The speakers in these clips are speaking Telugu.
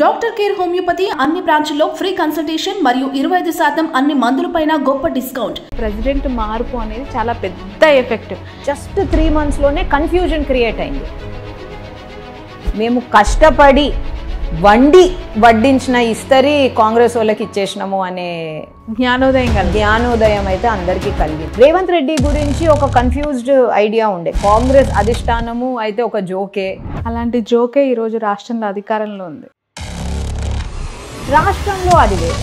డాక్టర్ కేర్ హోమియోపతి అన్ని బ్రాంచ్ల్లో ఫ్రీ కన్సల్టేషన్ మరియు 25% అన్ని మందులపైన గొప్ప డిస్కౌంట్. ప్రెసిడెంట్ మార్పు అనేది చాలా పెద్ద ఎఫెక్ట్. జస్ట్ 3 months లోనే కన్ఫ్యూజన్ క్రియేట్ అయింది. మేము కష్టపడి వడ్డించిన ఇస్తరి కాంగ్రెస్ వాళ్ళకి ఇచ్చేసినాము అనే జ్ఞానోదయం అయితే అందరికీ కలిగింది. రేవంత్ రెడ్డి గురించి ఒక కన్ఫ్యూజ్డ్ ఐడియా ఉండే. కాంగ్రెస్ అధిష్టానము అయితే ఒక జోకే. అలాంటి జోకే ఈరోజు రాష్ట్రంలో అధికారంలో ఉంది. రాష్ట్రంలో అది వేరు.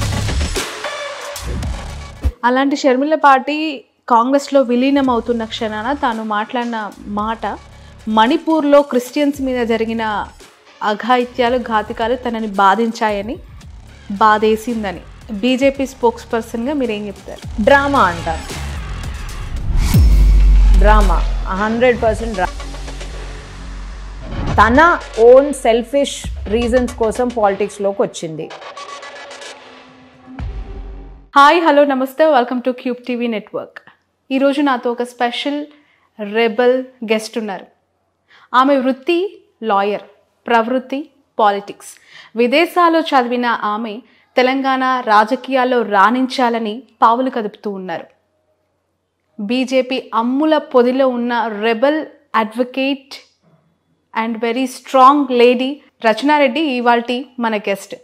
అలాంటి షర్మిల పార్టీ కాంగ్రెస్లో విలీనం అవుతున్న క్షణాన తాను మాట్లాడిన మాట, మణిపూర్లో క్రిస్టియన్స్ మీద జరిగిన అఘాయిత్యాలు, ఘాతికాలు తనని బాధించాయని, బాధేసిందని. బీజేపీ స్పోక్స్ పర్సన్గా మీరు ఏం చెప్తారు? డ్రామా అంటారు. Drama 100% drama. తన ఓన్ సెల్ఫిష్ రీజన్స్ కోసం పాలిటిక్స్లోకి వచ్చింది. హాయ్, హలో, నమస్తే, welcome to cube TV network. ఈరోజు నాతో ఒక స్పెషల్ రెబల్ గెస్ట్ ఉన్నారు. ఆమె వృత్తి లాయర్, ప్రవృత్తి పాలిటిక్స్. విదేశాల్లో చదివిన ఆమె తెలంగాణ రాజకీయాల్లో రాణించాలని పావులు కదుపుతూ ఉన్నారు. బీజేపీ అమ్ముల పొదిలో ఉన్న rebel advocate and very strong lady Rachana Reddy ఇవాల్టి మన గెస్ట్.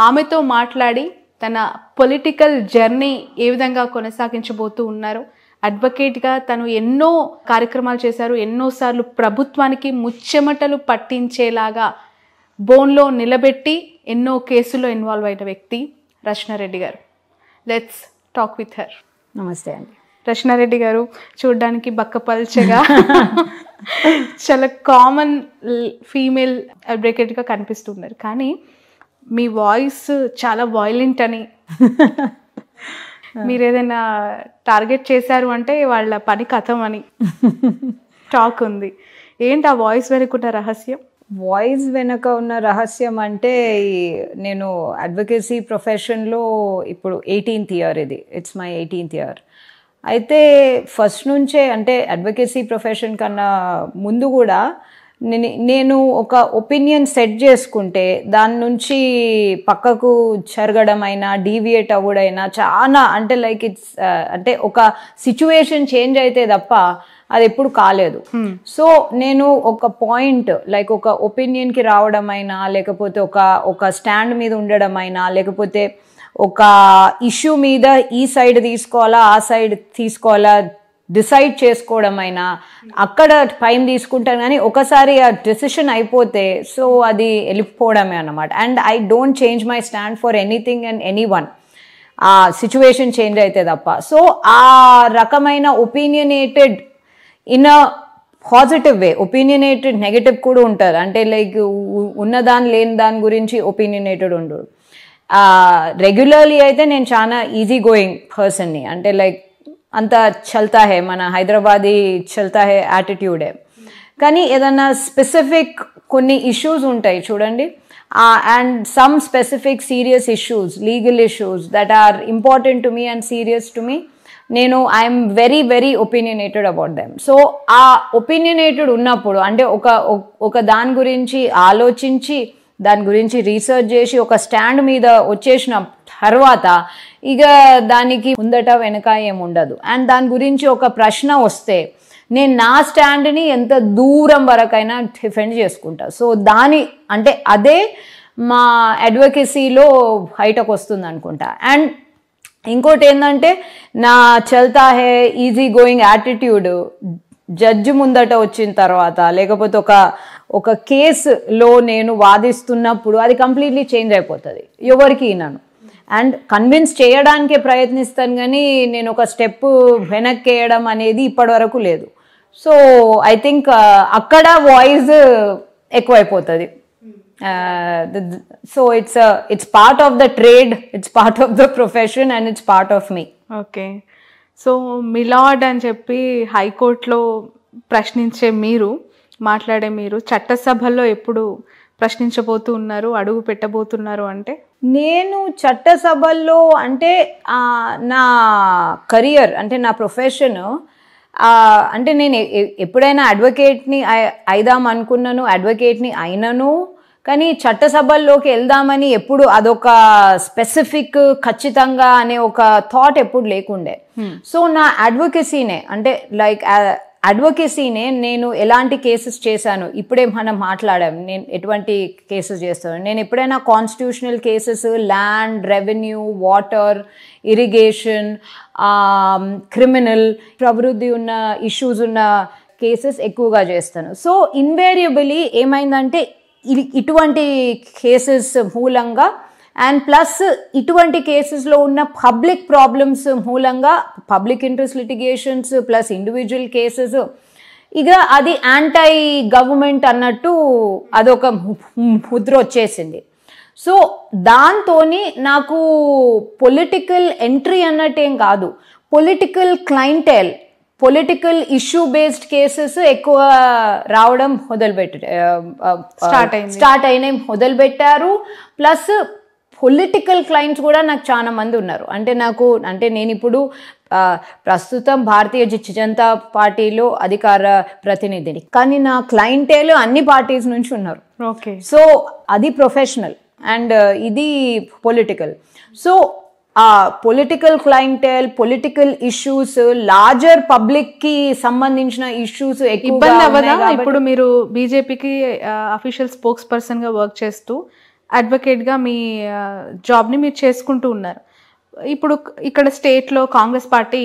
ఆమెతో మాట్లాడి తన పొలిటికల్ జర్నీ ఏ విధంగా కొనసాగించబోతూ ఉన్నారు, అడ్వకేట్గా తను ఎన్నో కార్యక్రమాలు చేశారు, ఎన్నోసార్లు ప్రభుత్వానికి ముచ్చెమటలు పట్టించేలాగా బోన్లో నిలబెట్టి ఎన్నో కేసుల్లో ఇన్వాల్వ్ అయిన వ్యక్తి రచనారెడ్డి గారు. Let's talk with her. నమస్తే అండి. రచనారెడ్డి గారు చూడడానికి బక్కపల్చగా చాలా కామన్ ఫీమేల్ అడ్వకేట్గా కనిపిస్తున్నారు, కానీ మీ వాయిస్ చాలా వైలెంట్ అని, మీరు ఏదైనా టార్గెట్ చేశారు అంటే వాళ్ళ పని కథం అని టాక్ ఉంది. ఏంటి ఆ వాయిస్ వెనుకున్న రహస్యం? వాయిస్ వెనక ఉన్న రహస్యం అంటే, నేను అడ్వకేసీ ప్రొఫెషన్లో ఇప్పుడు 18th year ఇది. It's my 18th year. అయితే ఫస్ట్ నుంచే, అంటే అడ్వకేసీ ప్రొఫెషన్ కన్నా ముందు కూడా నేను ఒక ఒపీనియన్ సెట్ చేసుకుంటే దాని నుంచి పక్కకు జరగడం అయినా, డీవియేట్ అవ్వడైనా చాలా, అంటే లైక్ ఇట్స్ అంటే ఒక సిచ్యువేషన్ చేంజ్ అయితే తప్ప అది ఎప్పుడు కాలేదు. సో నేను ఒక పాయింట్ లైక్ ఒక ఒపీనియన్కి రావడం అయినా, లేకపోతే ఒక స్టాండ్ మీద ఉండడం అయినా, లేకపోతే ఒక ఇష్యూ మీద ఈ సైడ్ తీసుకోవాలా, ఆ సైడ్ తీసుకోవాలా డిసైడ్ చేసుకోవడం అయినా అక్కడ టైం తీసుకుంటాను, కానీ ఒకసారి ఆ డెసిషన్ అయిపోతే సో అది వెళ్ళిపోవడమే అన్నమాట. And I don't change my stand for anything and anyone, ఆ సిచ్యువేషన్ చేంజ్ అయితే తప్ప. సో ఆ రకమైన opinionated in a positive way, opinionated negative కూడా ఉంటారు. అంటే లైక్ ఉన్నదాని లేని దాని గురించి ఒపీనియనేటెడ్ ఉండడు. రెగ్యులర్లీ అయితే నేను చాలా ఈజీ గోయింగ్ పర్సన్ని, అంటే లైక్ అంత చల్తా హే, మన హైదరాబాదీ చల్తా హే యాటిట్యూడే. కానీ ఏదన్నా స్పెసిఫిక్ కొన్ని ఇష్యూస్ ఉంటాయి చూడండి, and some specific serious issues, legal issues that are important to me and serious to me, నేను I'm very very opinionated about them. So ఆ ఒపీనియనేటెడ్ ఉన్నప్పుడు, అంటే ఒక దాని గురించి ఆలోచించి, దాని గురించి రీసెర్చ్ చేసి ఒక స్టాండ్ మీద వచ్చేసిన తర్వాత ఇక దానికి ముందట వెనక ఏముండదు. అండ్ దాని గురించి ఒక ప్రశ్న వస్తే నేను నా స్టాండ్ని ఎంత దూరం వరకైనా డిఫెండ్ చేసుకుంటా. సో అంటే అదే మా అడ్వకేసీలో బయటకు వస్తుంది అనుకుంటా. అండ్ ఇంకోటి ఏంటంటే, నా చల్తా హే ఈజీ గోయింగ్ యాటిట్యూడ్ జడ్జి ముందట వచ్చిన తర్వాత, లేకపోతే ఒక కేసులో నేను వాదిస్తున్నప్పుడు అది కంప్లీట్లీ చేంజ్ అయిపోతుంది. ఎవరికి నన్ను అండ్ కన్విన్స్ చేయడానికే ప్రయత్నిస్తాను, కానీ నేను ఒక స్టెప్ వెనక్కి వేయడం అనేది ఇప్పటి వరకు లేదు. సో ఐ థింక్ అక్కడ వాయిస్ ఎక్కువైపోతుంది. So it's part of the trade, it's part of the profession and it's part of me. Okay. So my lord అని చెప్పి హైకోర్టులో ప్రశ్నించే మీరు, మాట్లాడే మీరు, చట్టసభల్లో ఎప్పుడు ప్రశ్నించబోతూ ఉన్నారు, అడుగు పెట్టబోతున్నారు? అంటే నేను చట్టసభల్లో, అంటే నా కెరియర్, అంటే నా ప్రొఫెషన్, అంటే నేను ఎప్పుడైనా అడ్వకేట్ని అయిదాం అనుకున్నాను, అడ్వకేట్ని అయినను, కానీ చట్టసభల్లోకి వెళ్దామని ఎప్పుడు అదొక స్పెసిఫిక్ ఖచ్చితంగా అనే ఒక థాట్ ఎప్పుడు లేకుండే. సో నా అడ్వొకేసీనే అంటే లైక్ అడ్వొకేసీనే నేను ఎలాంటి కేసెస్ చేశాను, ఇప్పుడే మనం మాట్లాడాం నేను ఎటువంటి కేసెస్ చేస్తాను. నేను ఎప్పుడైనా constitutional cases, land, revenue, water, irrigation, criminal, ప్రవృత్తి ఉన్న ఇష్యూస్ ఉన్న కేసెస్ ఎక్కువగా చేస్తాను. సో ఇన్వేరియబుల్లీ ఏమైందంటే ఇటువంటి కేసెస్ మూలంగా అండ్ ప్లస్ ఇటువంటి కేసెస్లో ఉన్న పబ్లిక్ ప్రాబ్లమ్స్ మూలంగా public interest litigations plus individual cases ఇక అది యాంటై గవర్నమెంట్ అన్నట్టు అదొక ముద్ర వచ్చేసింది. సో దాంతో నాకు పొలిటికల్ ఎంట్రీ అన్నట్టేం కాదు, political clientele, political issue based cases ఎక్కువ రావడం స్టార్ట్ అయినాయి మొదలుపెట్టారు. ప్లస్ పొలిటికల్ క్లయింట్స్ కూడా నాకు చాలా మంది ఉన్నారు. అంటే నేను ఇప్పుడు ప్రస్తుతం భారతీయ జనతా పార్టీలో అధికార ప్రతినిధిని, కానీ నా క్లయింటేలు అన్ని పార్టీస్ నుంచి ఉన్నారు. ఓకే, సో అది ప్రొఫెషనల్ అండ్ ఇది పొలిటికల్. సో ఆ political clientele, political issues, larger public కి సంబంధించిన ఇష్యూస్ ఇబ్బంది అవ్వదా? ఇప్పుడు మీరు బీజేపీకి అఫీషియల్ స్పోక్స్ పర్సన్ గా వర్క్ చేస్తూ అడ్వకేట్ గా మీ జాబ్ ని మీరు చేసుకుంటూ ఉన్నారు. ఇప్పుడు ఇక్కడ స్టేట్ లో కాంగ్రెస్ పార్టీ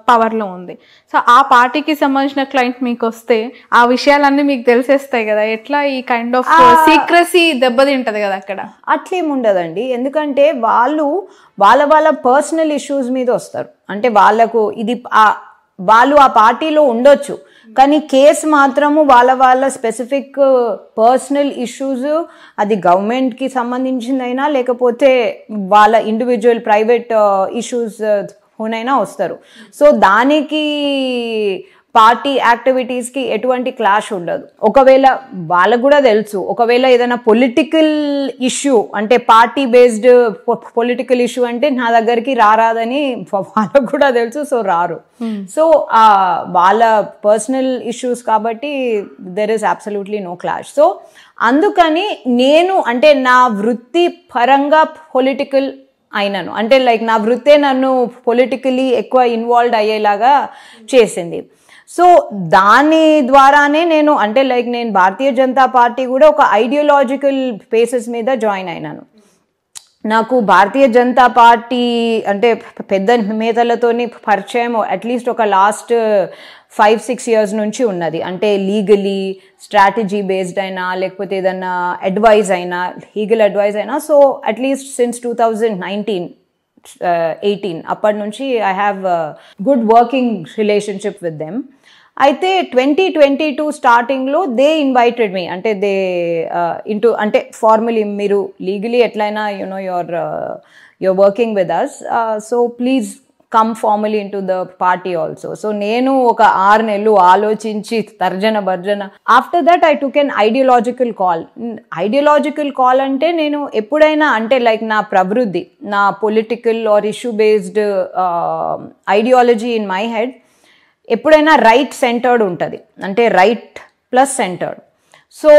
పవర్ లో ఉంది. సో ఆ పార్టీకి సంబంధించిన క్లయింట్ మీకు వస్తే ఆ విషయాలన్నీ మీకు తెలిసేస్తాయి కదా, ఎట్లా ఈ కైండ్ ఆఫ్ సీక్రసీ దెబ్బతింటది కదా అక్కడ? అట్లేముండదండి, ఎందుకంటే వాళ్ళ పర్సనల్ ఇష్యూస్ మీద వస్తారు. అంటే వాళ్ళు ఆ పార్టీలో ఉండొచ్చు, కానీ కేసు మాత్రము వాళ్ళ స్పెసిఫిక్ పర్సనల్ ఇష్యూస్, అది గవర్నమెంట్కి సంబంధించిందైనా లేకపోతే వాళ్ళ ఇండివిజువల్ ప్రైవేట్ ఇష్యూస్ హోనైనా వస్తారు. సో దానికి పార్టీ యాక్టివిటీస్కి ఎటువంటి క్లాష్ ఉండదు. ఒకవేళ వాళ్ళకు కూడా తెలుసు, ఒకవేళ ఏదైనా పొలిటికల్ ఇష్యూ అంటే పార్టీ బేస్డ్ పొలిటికల్ ఇష్యూ అంటే నా దగ్గరికి రారాదని వాళ్ళకు కూడా తెలుసు, సో రారు. సో వాళ్ళ పర్సనల్ ఇష్యూస్ కాబట్టి there is absolutely no clash. So అందుకని నేను అంటే నా వృత్తి పరంగా పొలిటికల్ అయినాను. అంటే లైక్ నా వృత్తే నన్ను పొలిటికలీ ఎక్కువ ఇన్వాల్వ్ అయ్యేలాగా చేసింది. సో దాని ద్వారానే నేను అంటే లైక్ నేను భారతీయ జనతా పార్టీ కూడా ఒక ఐడియాలజికల్ బేసిస్ మీద జాయిన్ అయినాను. నాకు భారతీయ జనతా పార్టీ అంటే పెద్ద నేతలతోని పరిచయం అట్లీస్ట్ ఒక లాస్ట్ 5-6 years నుంచి ఉన్నది. అంటే లీగలీ, స్ట్రాటజీ బేస్డ్ అయినా లేకపోతే ఏదన్నా అడ్వైజ్ అయినా, లీగల్ అడ్వైజ్ అయినా. సో అట్లీస్ట్ సిన్స్ 2019-18 అప్పటి నుంచి I have good working relationship with them. అయితే 2022 స్టార్టింగ్లో దే ఇన్వైటెడ్ మీ, అంటే దే ఇంటూ అంటే ఫార్మలీ మీరు లీగలీ ఎట్లయినా you know your working with us, so please come formally in to the party also. So నేను ఒక 6 నెలలు ఆలోచించి తర్జన భర్జన after that I took an ideological call. Ideological call అంటే నేను ఎప్పుడైనా అంటే లైక్ నా ప్రవృత్తి, నా political or issue based ideology in my head ఎప్పుడైనా రైట్ సెంటర్డ్ ఉంటుంది, అంటే రైట్ ప్లస్ సెంటర్డ్. సో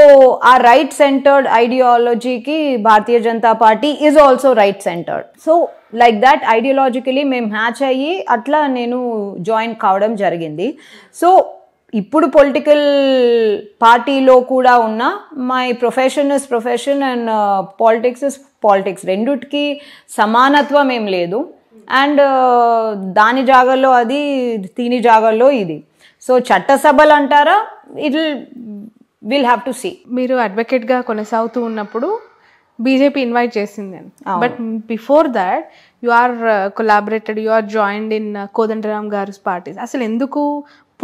ఆ రైట్ సెంటర్డ్ ఐడియాలజీకి Bharatiya Janata Party is also right centred. So like that ideologically మేము మ్యాచ్ అయ్యి అట్లా నేను జాయిన్ కావడం జరిగింది. సో ఇప్పుడు పొలిటికల్ పార్టీలో కూడా ఉన్న my profession is profession and politics is politics. రెండుకి సమానత్వం ఏం లేదు. అండ్ దాని జాగాల్లో అది, దీని జాగాల్లో ఇది. సో చట్టసభలు అంటారా, విల్ హ్యావ్ టు సీ. మీరు అడ్వకేట్గా కొనసాగుతూ ఉన్నప్పుడు బీజేపీ ఇన్వైట్ చేసింది, but before that you are collaborated, you are joined in Kodandaram గారి పార్టీ. అసలు ఎందుకు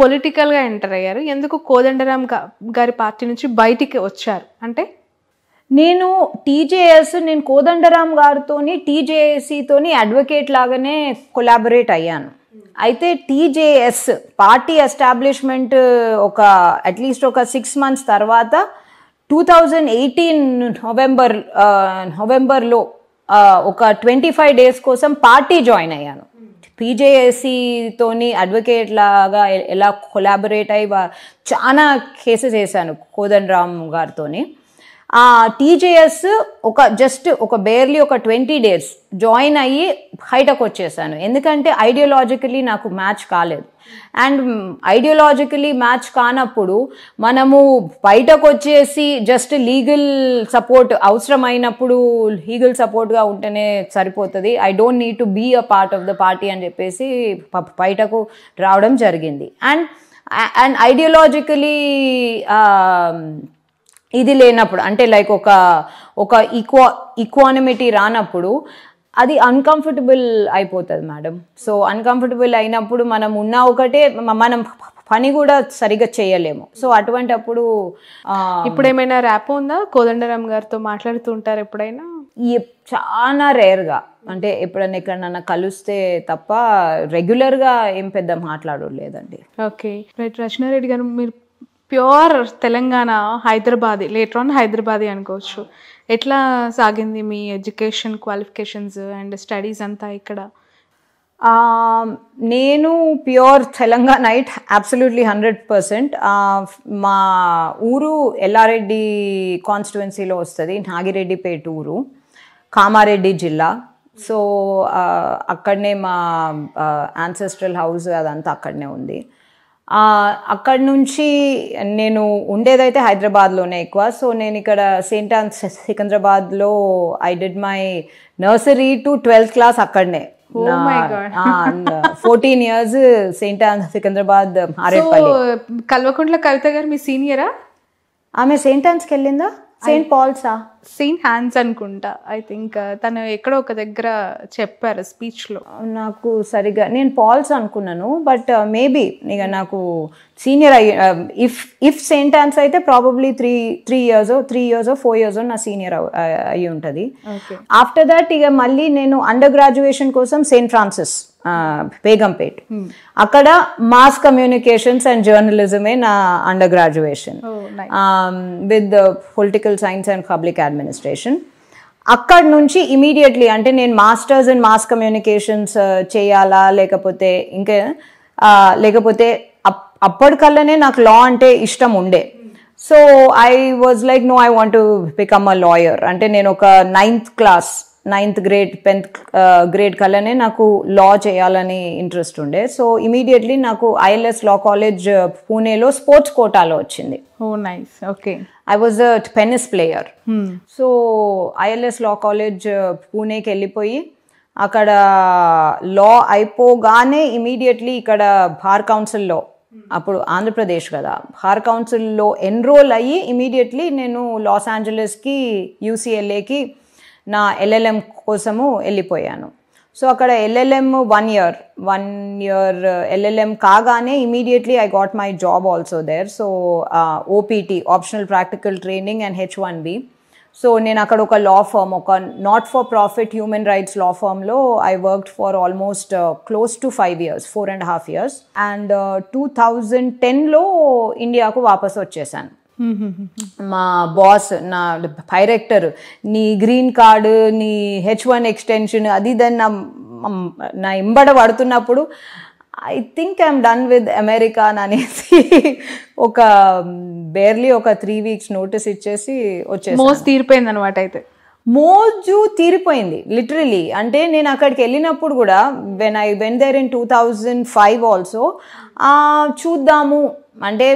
పొలిటికల్గా ఎంటర్ అయ్యారు? ఎందుకు కోదండరామ్ గారి పార్టీ నుంచి బయటికి వచ్చారు? అంటే నేను నేను కోదండరామ్ గారితోని టీజేఎస్సీతోని అడ్వకేట్ లాగానే కొలాబరేట్ అయ్యాను. అయితే టీజేఎస్ పార్టీ ఎస్టాబ్లిష్మెంట్ ఒక అట్లీస్ట్ ఒక 6 months తర్వాత 2018 నవంబర్లో ఒక 25 days కోసం పార్టీ జాయిన్ అయ్యాను. టీజేఎస్సీతోని అడ్వకేట్ లాగా ఎలా కొలాబరేట్ అయ్యి చాలా కేసెస్ వేసాను కోదండరామ్ గారితోని. TJS just barely 20 days join అయ్యి బయటకు వచ్చేసాను. ఎందుకంటే ఐడియాలజికలీ నాకు మ్యాచ్ కాలేదు. అండ్ ఐడియాలజికలీ మ్యాచ్ కానప్పుడు మనము బయటకు వచ్చేసి జస్ట్ లీగల్ సపోర్ట్ అవసరమైనప్పుడు లీగల్ సపోర్ట్గా ఉంటేనే సరిపోతుంది, I don't need to be a part of the party అని చెప్పేసి బయటకు రావడం జరిగింది. అండ్ ఐడియాలజికలీ ఇది లేనప్పుడు అంటే లైక్ ఒక ఈక్వానిమిటీ రానప్పుడు అది అన్కంఫర్టబుల్ అయిపోతుంది మేడం. సో అన్కంఫర్టబుల్ అయినప్పుడు మనం ఉన్న ఒకటే మనం పని కూడా సరిగ్గా చేయలేము. సో అటువంటప్పుడు ఇప్పుడు ఏమైనా ర్యాప్ ఉందా? కోదండరామ్ గారితో మాట్లాడుతూ ఉంటారు ఎప్పుడైనా? చాలా రేర్గా, అంటే ఎప్పుడైనా ఎక్కడన్నా కలిస్తే తప్ప రెగ్యులర్గా ఏం పెద్ద మాట్లాడలేదండి. Okay right. రచనారెడ్డి గారు, మీరు pure Telangana, Hyderabadi, later on Hyderabadi అనుకోవచ్చు. ఎట్లా సాగింది మీ ఎడ్యుకేషన్, క్వాలిఫికేషన్స్ అండ్ స్టడీస్ అంతా ఇక్కడ? నేను ప్యూర్ తెలంగాణైట్, అబ్సల్యూట్లీ 100%. మా ఊరు ఎల్లారెడ్డి కాన్స్టిట్యువెన్సీలో వస్తుంది, నాగిరెడ్డిపేట ఊరు, కామారెడ్డి జిల్లా. సో అక్కడనే మా యాన్సెస్ట్రల్ హౌస్ అదంతా అక్కడనే ఉంది. అక్కడి నుంచి నేను ఉండేదైతే హైదరాబాద్లోనే ఎక్కువ. సో నేను ఇక్కడ సెయింట్ ఆన్స్ సికింద్రాబాద్లో I did my nursery to 12th class అక్కడనే. 14 years Saint Ann's Secunderabad Arepally. Kalvakuntla Kavitha garu మీ సీనియరా? ఆమె సెయింట్ ఆన్స్కి వెళ్ళిందా? సెయింట్ పాల్సా? సెయింట్ హ్యాన్స్ అనుకుంటా. ఐ థింక్ తను ఎక్కడో ఒక దగ్గర చెప్పారు స్పీచ్లో. నాకు సరిగ్గా నేను పాల్స్ అనుకున్నాను, బట్ మేబీ ఇక నాకు సీనియర్ ఇఫ్ సెయింట్ ఆన్స్ అయితే ప్రాబబ్లీ 3 years or 4 years నా సీనియర్ అయ్యి ఉంటుంది. ఆఫ్టర్ దట్ ఇక మళ్ళీ నేను అండర్ గ్రాడ్యుయేషన్ కోసం సెయింట్ ఫ్రాన్సిస్ బేగంపేట్, అక్కడ మాస్ కమ్యూనికేషన్స్ అండ్ జర్నలిజమే నా under graduation with political science and public administration. అక్కడ నుంచి ఇమీడియట్లీ అంటే నేను మాస్టర్స్ ఇన్ మాస్ కమ్యూనికేషన్స్ చేయాలా లేకపోతే అప్పటికల్లానే నాకు లా అంటే ఇష్టం ఉండే. So I was like no, I want to become a lawyer. అంటే నేను ఒక 9th grade 10th grade కల్లానే నాకు లా చేయాలని ఇంట్రెస్ట్ ఉండే. సో ఇమీడియట్లీ నాకు ILS లా కాలేజ్ పూణేలో స్పోర్ట్స్ కోటాలో వచ్చింది. Oh nice. Okay. I was a tennis player. So ILS law college పూణేకి వెళ్ళిపోయి అక్కడ లా అయిపోగానే ఇమీడియట్లీ ఇక్కడ బార్ కౌన్సిల్లో, అప్పుడు ఆంధ్రప్రదేశ్ కదా, బార్ కౌన్సిల్లో ఎన్రోల్ అయ్యి ఇమీడియట్లీ నేను లాస్ ఏంజలస్కి UCLAకి నా LLM కోసము వెళ్ళిపోయాను. సో అక్కడ LLM 1 year LLM కాగానే immediately I got my job also there. So OPT, optional practical training, and H1B. So నేను అక్కడ ఒక లా ఫర్మ్, ఒక not for profit human rights law ఫర్మ్లో I worked for almost close to 5 years, 4.5 years. And 2010లో ఇండియాకు వాపస్ వచ్చేసాను. మా బాస్, నా డైరెక్టర్, నీ గ్రీన్ కార్డు, నీ H1 ఎక్స్టెన్షన్ అది దాన్ని నా ఇంబడ పడుతున్నప్పుడు I think I'm done with America అనేసి బేర్లీ 3 weeks నోటీస్ ఇచ్చేసి వచ్చేసి మోస్ట్ తీరిపోయింది అనమాట. అయితే మోజు తీరిపోయింది లిటరలీ. అంటే నేను అక్కడికి వెళ్ళినప్పుడు కూడా when I went there in 2005 also, చూద్దాము అంటే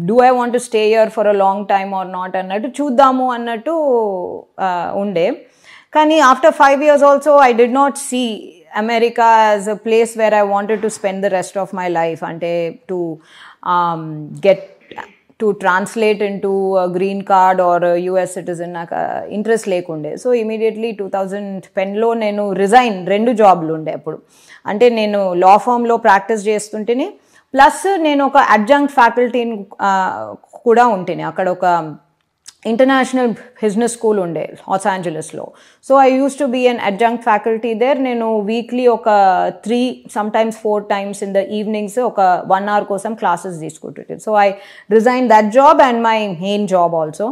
do I want to stay here for a long time or not అన్నట్టు చూద్దాము అన్నట్టు ఉండే. కానీ after 5 years also I did not see America as a place where I wanted to spend the rest of my life. అంటే to translate in to green card or US citizen నాకు ఇంట్రెస్ట్ లేకుండే. సో ఇమీడియట్లీ 2010లో నేను రిజైన్, 2 jobs ఉండే అప్పుడు. అంటే నేను లా ఫర్మ్లో ప్రాక్టీస్ చేస్తుంటేనే ప్లస్ నేను ఒక అడ్జంక్ట్ ఫ్యాకల్టీని కూడా ఉంటేనే. అక్కడ ఒక ఇంటర్నేషనల్ బిజినెస్ స్కూల్ ఉండే లాస్ ఏంజలస్లో. So I use to be an adjunct faculty there. నేను weekly 3 sometimes 4 times in the evenings 1 hour కోసం క్లాసెస్ తీసుకుంటుంటే. So I resign that job and my main job also,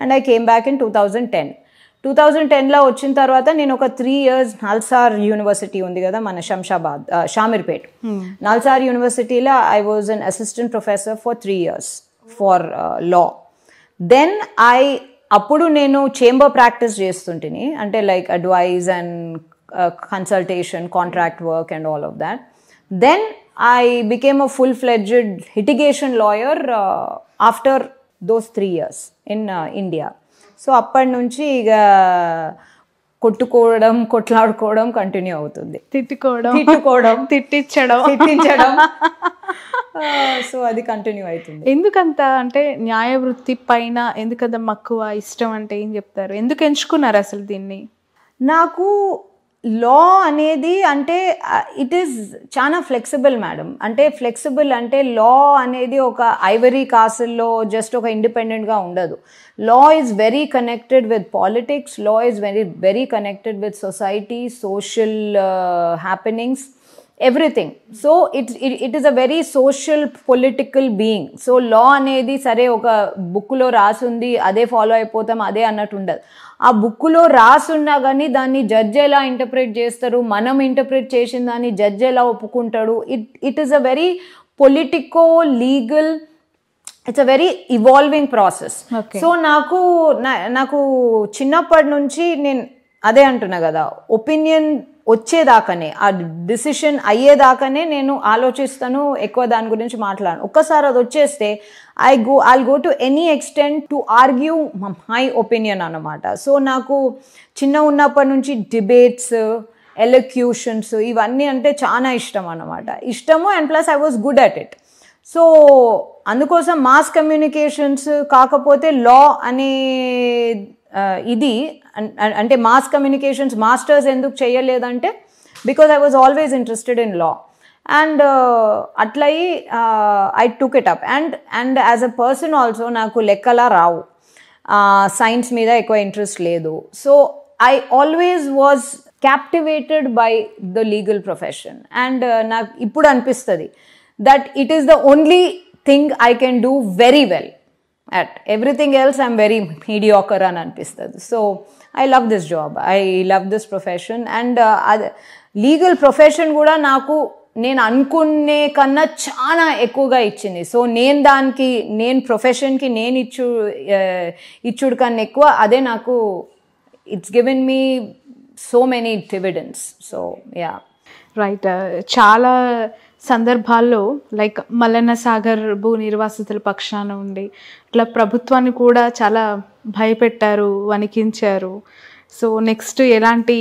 and I came back in 2010. 2010లో వచ్చిన తర్వాత నేను 3 years నల్సార్ యూనివర్సిటీ ఉంది కదా మన శంషాబాద్, షామీర్పేట్, నల్సార్ యూనివర్సిటీలో I was an assistant professor for 3 years for law. Then I అప్పుడు నేను చేంబర్ ప్రాక్టీస్ చేస్తుంటిని, అంటే like advice and consultation, contract work and all of that. Then I became a full-fledged litigation lawyer after those 3 years in India. So అప్పటి నుంచి ఇక కొట్టుకోవడం, కొట్లాడుకోవడం కంటిన్యూ అవుతుంది. తిట్టించడం సో అది కంటిన్యూ అవుతుంది. ఎందుకంత అంటే న్యాయ వృత్తి పైన ఎందుకంత మక్కువ, ఇష్టం అంటే ఏం చెప్తారు? ఎందుకు ఎంచుకున్నారు అసలు దీన్ని? నాకు లా అనేది అంటే ఇట్ ఈస్ చాలా ఫ్లెక్సిబుల్ మేడం. అంటే ఫ్లెక్సిబుల్ అంటే లా అనేది ఒక ఐవరీ కాసిల్లో జస్ట్ ఒక ఇండిపెండెంట్గా ఉండదు. Law is very connected with politics, law is very connected with society, social happenings, everything. So it is a very social political being. So law అనేది సరే ఒక బుక్లో రాసుంది అదే ఫాలో అయిపోతాం అదే అన్నట్టు ఉండదు. ఆ బుక్లో రాసున్నా కానీ దాన్ని జడ్జ్ ఎలా ఇంటర్ప్రిట్ చేస్తారు, మనం ఇంటర్ప్రిట్ చేసిన దాన్ని జడ్జ్ ఎలా ఒప్పుకుంటాడు, it is a very politico legal, it's a very evolving process. So నాకు చిన్నప్పటి నుంచి నేను అదే అంటున్నా కదా, ఒపీనియన్ వచ్చేదాకానే, ఆ డిసిషన్ అయ్యేదాకానే నేను ఆలోచిస్తాను, ఎక్కువ దాని గురించి మాట్లాడను. ఒక్కసారి అది వచ్చేస్తే I'll go to any extent to argue my opinion అన్నమాట. సో నాకు చిన్న ఉన్నప్పటి నుంచి డిబేట్స్, ఎలక్యూషన్స్ ఇవన్నీ అంటే చాలా ఇష్టం అన్నమాట. ఇష్టము and plus I was good at it. So అందుకోసం మాస్ కమ్యూనికేషన్స్ కాకపోతే లా అనే ఇది అంటే మాస్ కమ్యూనికేషన్స్ మాస్టర్స్ ఎందుకు చేయలేదంటే because I was always interested in law. And అట్లయి I took it up. And as a person also నాకు లెక్కలా రావు, సైన్స్ మీద ఎక్కువ ఇంట్రెస్ట్ లేదు. So I always was captivated by the legal profession. And నాకు ఇప్పుడు అనిపిస్తుంది that it is the only thing I can do very well. At everything else I'm very mediocre అని అనిపిస్తుంది. So I love this job, I love this profession. And legal profession కూడా నాకు నేను అనుకునే కన్నా చాలా ఎక్కువగా ఇచ్చింది. సో నేను ప్రొఫెషన్కి నేను ఇచ్చుడు కన్నా ఎక్కువ అదే నాకు it's given me so many dividends. So yeah right. చాలా సందర్భాల్లో లైక్ మల్లన్న సాగర్ భూ నిర్వాసితుల పక్షాన ఉండి ఇట్లా ప్రభుత్వాన్ని కూడా చాలా భయపెట్టారు, వణికించారు. సో నెక్స్ట్ ఎలాంటి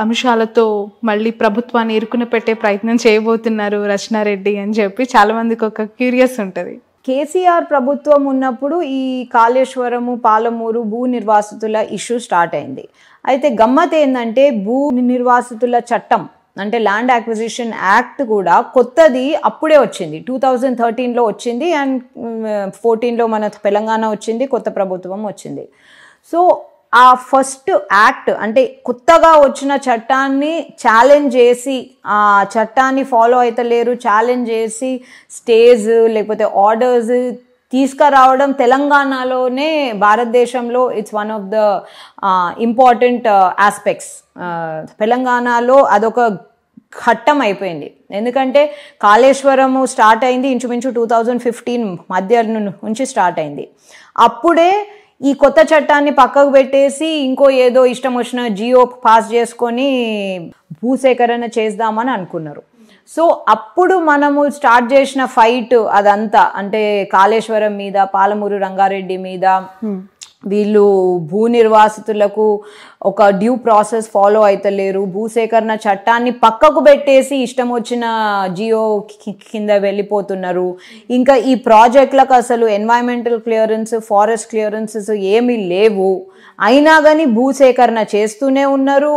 అంశాలతో మళ్ళీ ప్రభుత్వాన్ని ఇరుకున పెట్టే ప్రయత్నం చేయబోతున్నారు రచనారెడ్డి అని చెప్పి చాలామందికి ఒక క్యూరియస్ ఉంటుంది. కేసీఆర్ ప్రభుత్వం ఉన్నప్పుడు ఈ కాళేశ్వరము, పాలమూరు భూ నిర్వాసితుల ఇష్యూ స్టార్ట్ అయింది. అయితే గమ్మత్ ఏంటంటే భూ నిర్వాసితుల చట్టం అంటే ల్యాండ్ అక్విజిషన్ యాక్ట్ కూడా కొత్తది అప్పుడే వచ్చింది, 2013లో వచ్చింది. అండ్ 14లో మన తెలంగాణ వచ్చింది, కొత్త ప్రభుత్వం వచ్చింది. సో ఆ ఫస్ట్ యాక్ట్ అంటే కొత్తగా వచ్చిన చట్టాన్ని ఛాలెంజ్ చేసి, ఆ చట్టాన్ని ఫాలో అవుతలేరు ఛాలెంజ్ చేసి స్టేజ్ లేకపోతే ఆర్డర్స్ తీసుకురావడం తెలంగాణలోనే, భారతదేశంలో it's one of the important aspects. తెలంగాణలో అదొక ఘట్టం అయిపోయింది. ఎందుకంటే కాళేశ్వరము స్టార్ట్ అయింది ఇంచుమించు 2015 మధ్య నుంచి స్టార్ట్ అయింది. అప్పుడే ఈ కొత్త చట్టాన్ని పక్కకు పెట్టేసి ఇంకో ఏదో ఇష్టం వచ్చిన జియో పాస్ చేసుకొని భూసేకరణ చేద్దామని అనుకున్నారు. సో అప్పుడు మనము స్టార్ట్ చేసిన ఫైట్ అదంతా అంటే కాళేశ్వరం మీద, పాలమూరు రంగారెడ్డి మీద, వీళ్ళు భూ నిర్వాసితులకు ఒక డ్యూ ప్రాసెస్ ఫాలో అవుతలేరు, భూసేకరణ చట్టాన్ని పక్కకు పెట్టేసి ఇష్టం వచ్చిన జియో కింద వెళ్ళిపోతున్నారు. ఇంకా ఈ ప్రాజెక్టులకు అసలు ఎన్వైరన్మెంటల్ క్లియరెన్స్, ఫారెస్ట్ క్లియరెన్సెస్ ఏమీ లేవు. అయినా కానీ భూసేకరణ చేస్తూనే ఉన్నారు,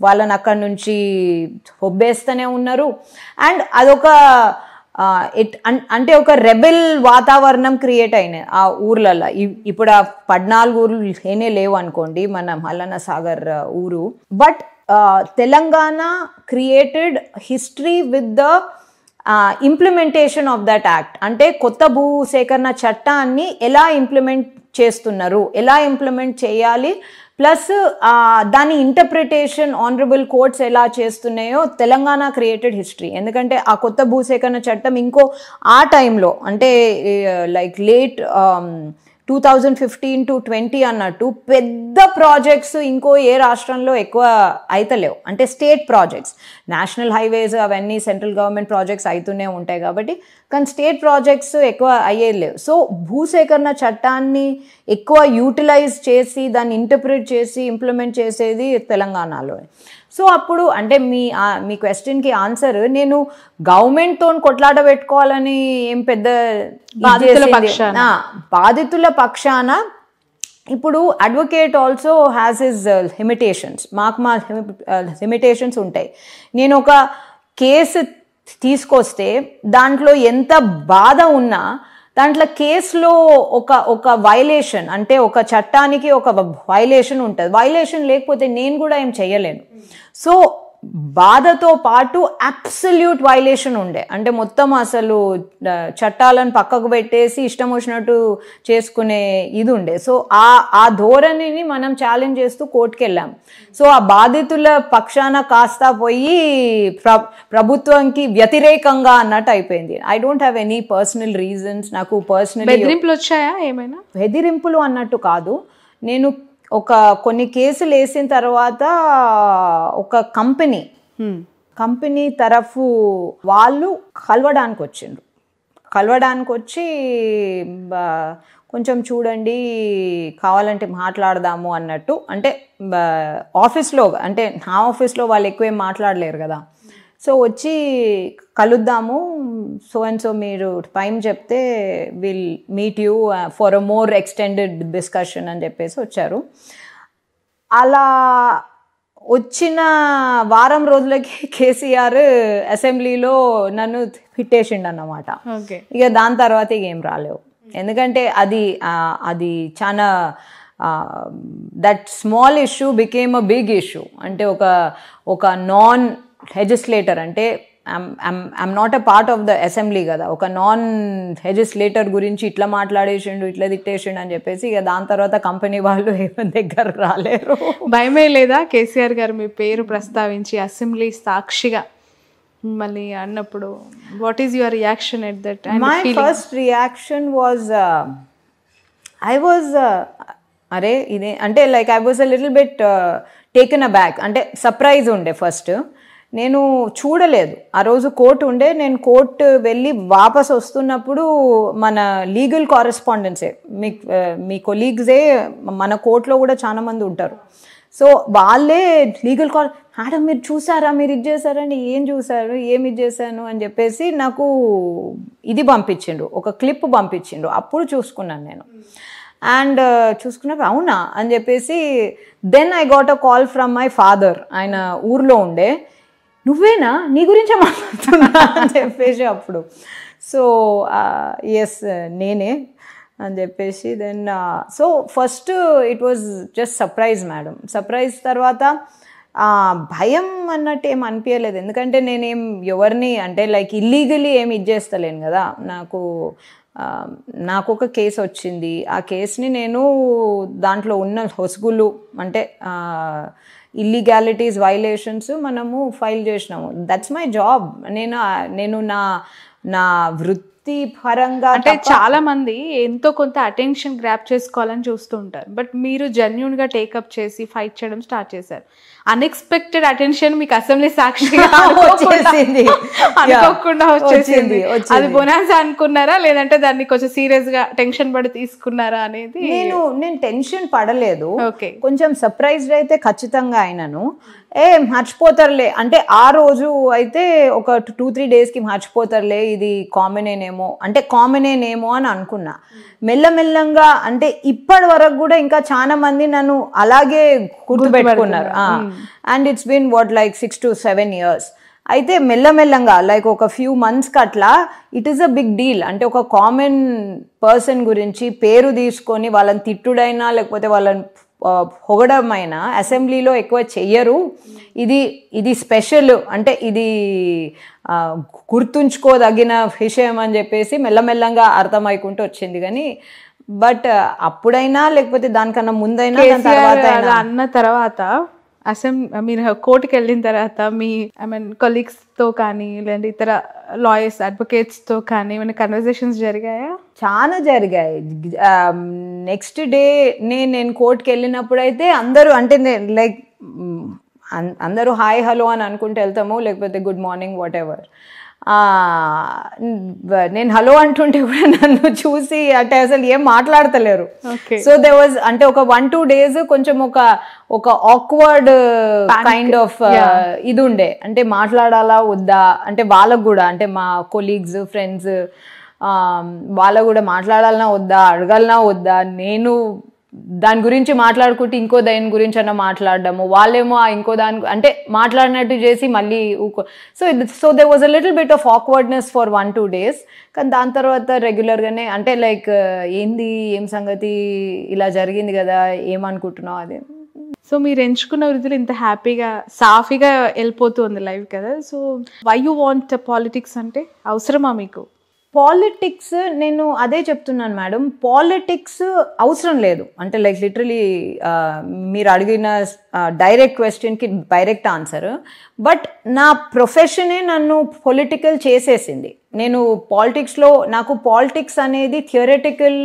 వాళ్ళని అక్కడి నుంచి ఒబ్బేస్తూనే ఉన్నారు. అండ్ అదొక అంటే ఒక రెబెల్ వాతావరణం క్రియేట్ అయినాయి ఆ ఊర్లలో. ఇప్పుడు ఆ 14 ఊర్లు ఏనే లేవు అనుకోండి మన మల్లన్న సాగర్ ఊరు. But Telangana created history with the implementation of that act. అంటే కొత్త భూసేకరణ చట్టాన్ని ఎలా ఇంప్లిమెంట్ చేస్తున్నారు, ఎలా ఇంప్లిమెంట్ చేయాలి, ప్లస్ దాని ఇంటర్ప్రిటేషన్ ఆనరబుల్ కోర్ట్స్ ఎలా చేస్తున్నాయో తెలంగాణ క్రియేటెడ్ హిస్టరీ. ఎందుకంటే ఆ కొత్త భూసేకరణ చట్టం ఇంకో ఆ టైంలో అంటే లైక్ లేట్ 2015 to 20 అన్నట్టు పెద్ద ప్రాజెక్ట్స్ ఇంకో ఏ రాష్ట్రంలో ఎక్కువ అయితలేవు. అంటే స్టేట్ ప్రాజెక్ట్స్, నేషనల్ హైవేస్ అవన్నీ సెంట్రల్ గవర్నమెంట్ ప్రాజెక్ట్స్ అవుతూనే ఉంటాయి కాబట్టి, కానీ స్టేట్ ప్రాజెక్ట్స్ ఎక్కువ అయ్యేది లేవు. సో భూసేకరణ చట్టాన్ని ఎక్కువ యూటిలైజ్ చేసి దాన్ని ఇంటర్ప్రిట్ చేసి ఇంప్లిమెంట్ చేసేది తెలంగాణలో. సో అప్పుడు అంటే మీ క్వశ్చన్కి ఆన్సర్, నేను గవర్నమెంట్తో కొట్లాట పెట్టుకోవాలని ఏం పెద్ద బాధితుల పక్షాన ఇప్పుడు advocate also has his limitations. మా లిమిటేషన్స్ ఉంటాయి. నేను ఒక కేసు తీసుకొస్తే దాంట్లో ఎంత బాధ ఉన్నా దాంట్లో కేసులో ఒక వైలేషన్, అంటే ఒక చట్టానికి ఒక వైలేషన్ ఉంటుంది. వైలేషన్ లేకపోతే నేను కూడా ఏం చెయ్యలేను. సో బాధతో పాటు అబ్సల్యూట్ వైలేషన్ ఉండే, అంటే మొత్తం అసలు చట్టాలను పక్కకు పెట్టేసి ఇష్టం వచ్చినట్టు చేసుకునే ఇది ఉండే. సో ఆ ధోరణిని మనం ఛాలెంజ్ చేస్తూ కోర్టుకు వెళ్ళాం. సో ఆ బాధితుల పక్షాన కాస్త పోయి ప్రభుత్వానికి వ్యతిరేకంగా అన్నట్టు అయిపోయింది. I don't have any personal reasons. నాకు పర్సనల్ బెదిరింపులు వచ్చాయా ఏమైనా? బెదిరింపులు అన్నట్టు కాదు, నేను కొన్ని కేసులు వేసిన తర్వాత ఒక కంపెనీ తరఫు వాళ్ళు కలవడానికి వచ్చి కొంచెం చూడండి కావాలంటే మాట్లాడదాము అన్నట్టు. అంటే ఆఫీస్లో, అంటే నా ఆఫీస్లో వాళ్ళు ఎక్కువేం మాట్లాడలేరు కదా. సో వచ్చి కలుద్దాము, సో అండ్ సో మీరు టైం చెప్తే will meet you for a more extended discussion అని చెప్పేసి వచ్చారు. అలా వచ్చిన వారం రోజులకి కేసీఆర్ అసెంబ్లీలో నన్ను తిట్టేసిండు అన్నమాట. ఇక దాని తర్వాత ఇక ఏం రాలేవు, ఎందుకంటే అది చాలా that small issue became a big issue. అంటే ఒక నాన్ లెజిస్లేటర్, అంటే I'm not a part of the assembly కదా, ఒక నాన్ లెజిస్లేటర్ గురించి ఇట్లా మాట్లాడేసిండు, ఇట్లా తిట్టేసిండు అని చెప్పేసి ఇక దాని తర్వాత కంపెనీ వాళ్ళు ఏమైనా దగ్గర రాలేరు. భయమే లేదా కేసీఆర్ గారు మీ పేరు ప్రస్తావించి అసెంబ్లీ సాక్షిగా మళ్ళీ అన్నప్పుడు? What is your reaction at that? My first reaction was అరే ఇదే, అంటే like I was a little bit taken a back, అంటే సర్ప్రైజ్ ఉండే. ఫస్ట్ నేను చూడలేదు, ఆ రోజు కోర్టు ఉండే, నేను కోర్టు వెళ్ళి వాపస్ వస్తున్నప్పుడు మన లీగల్ కారెస్పాండెన్సే, మీ కొలీగ్సే మన కోర్టులో కూడా చాలా మంది ఉంటారు. సో వాళ్ళే లీగల్ మేడం మీరు చూసారా, మీరు ఇది చేశారని, ఏం చూసారు, ఏమి ఇది చేశాను అని చెప్పేసి నాకు ఇది పంపించిండ్రు, ఒక క్లిప్ పంపించిండ్రు. అప్పుడు చూసుకున్నాను నేను. అండ్ చూసుకున్నప్పుడు అవునా అని చెప్పేసి then I got a call from my father. ఆయన ఊర్లో ఉండే, నువ్వేనా, నీ గురించే మాట్లాడుతున్నా అని చెప్పేసి అప్పుడు. సో ఎస్ నేనే అని చెప్పేసి then so first it was just surprise madam. Surprise తర్వాత భయం అన్నట్టు ఏం అనిపించలేదు, ఎందుకంటే నేనేం ఎవరిని అంటే లైక్ ఇల్లీగలీ ఏమి ఇచ్చేస్తలేను కదా. నాకు ఒక కేసు వచ్చింది, ఆ కేసుని నేను దాంట్లో ఉన్న హొసుగులు అంటే ఇల్లీగాలిటీస్ వైలేషన్స్ మనము ఫైల్ చేసినాము. That's my job. నేను నా వృత్తి పరంగా, అంటే చాలా మంది ఎంతో కొంత అటెన్షన్ గ్రాప్ చేసుకోవాలని చూస్తూ ఉంటారు, బట్ మీరు జెన్యూన్గా టేకప్ చేసి ఫైట్ చేయడం స్టార్ట్ చేశారు. అన్ఎక్స్పెక్టెడ్ అటెన్షన్ మీకు అసెంబ్లీ సాక్షిగా అనుకోకుండా వచ్చేసింది. అది బొనాన్సా అనుకున్నారా, లేదంటే దాన్ని కొంచెం సీరియస్ గా టెన్షన్ పడి తీసుకున్నారా అనేది? నేను టెన్షన్ పడలేదు, కొంచెం సర్ప్రైజ్డ్ అయితే ఖచ్చితంగా అయినాను. మర్చిపోతారులే అంటే ఆ రోజు అయితే ఒక 2-3 డేస్కి మర్చిపోతారులే, ఇది కామనేనేమో అని అనుకున్నా. మెల్లమెల్లంగా అంటే ఇప్పటి వరకు కూడా ఇంకా చాలా మంది నన్ను అలాగే గుర్తుపెట్టుకున్నారు. And it's been like 6 to 7 years. అయితే మెల్లమెల్లంగా లైక్ ఒక ఫ్యూ మంత్స్కి అట్లా it is a big deal. అంటే ఒక కామన్ పర్సన్ గురించి పేరు తీసుకొని వాళ్ళని తిట్టుడైనా లేకపోతే వాళ్ళని పొగడమైనా అసెంబ్లీలో ఎక్కువ చెయ్యరు. ఇది స్పెషల్, అంటే ఇది గుర్తుంచుకోదగిన విషయం అని చెప్పేసి మెల్లమెల్లంగా అర్థమైకుంటూ వచ్చింది. కానీ బట్ అప్పుడైనా లేకపోతే దానికన్నా ముందైనా అన్న తర్వాత మీరు కోర్టుకి వెళ్ళిన తర్వాత మీ కొలీగ్స్తో కానీ లేదంటే ఇతర లాయర్స్ అడ్వకేట్స్తో కానీ ఏమైనా కన్వర్జేషన్స్ జరిగాయా? చాలా జరిగాయి. నెక్స్ట్ డే నేను కోర్టుకి వెళ్ళినప్పుడు అయితే అందరూ అంటే లైక్ అందరూ హాయ్ హలో అని అనుకుంటూ వెళ్తాము, లేకపోతే గుడ్ మార్నింగ్ వాట్ ఎవర్. నేను హలో అంటుంటే కూడా నన్ను చూసి అంటే అసలు ఏం మాట్లాడతలేరు. సో దే వాజ్ అంటే ఒక 1-2 days కొంచెం ఒక ఆక్వర్డ్ కైండ్ ఆఫ్ ఇది ఉండే, అంటే మాట్లాడాలా వద్దా అంటే వాళ్ళకు కూడా, అంటే మా కొలీగ్స్ ఫ్రెండ్స్ వాళ్ళకు కూడా మాట్లాడాలన్నా వద్దా, అడగాలన్నా వద్దా, నేను దాని గురించి మాట్లాడుకుంటే ఇంకో దాని గురించి అన్న మాట్లాడడము, వాళ్ళేమో ఇంకో దాని అంటే మాట్లాడినట్టు చేసి మళ్ళీ so they was a little bit of awkwardness for 1-2 days. కానీ దాని తర్వాత రెగ్యులర్గానే అంటే లైక్ ఏంది ఏం సంగతి ఇలా జరిగింది కదా ఏమనుకుంటున్నావు అదే. సో మీరు ఎంచుకున్న వృత్తిలో ఇంత హ్యాపీగా సాఫీగా వెళ్ళిపోతుంది లైఫ్ కదా. So why you want politics అంటే అవసరమా మీకు? పాలిటిక్స్ నేను అదే చెప్తున్నాను మేడం, పాలిటిక్స్ అవసరం లేదు. అంటే లైక్ లిటరలీ మీరు అడిగిన డైరెక్ట్ క్వశ్చన్కి డైరెక్ట్ ఆన్సర్. బట్ నా ప్రొఫెషనే నన్ను పొలిటికల్ చేసేసింది. నేను పాలిటిక్స్లో నాకు పాలిటిక్స్ అనేది థియరటికల్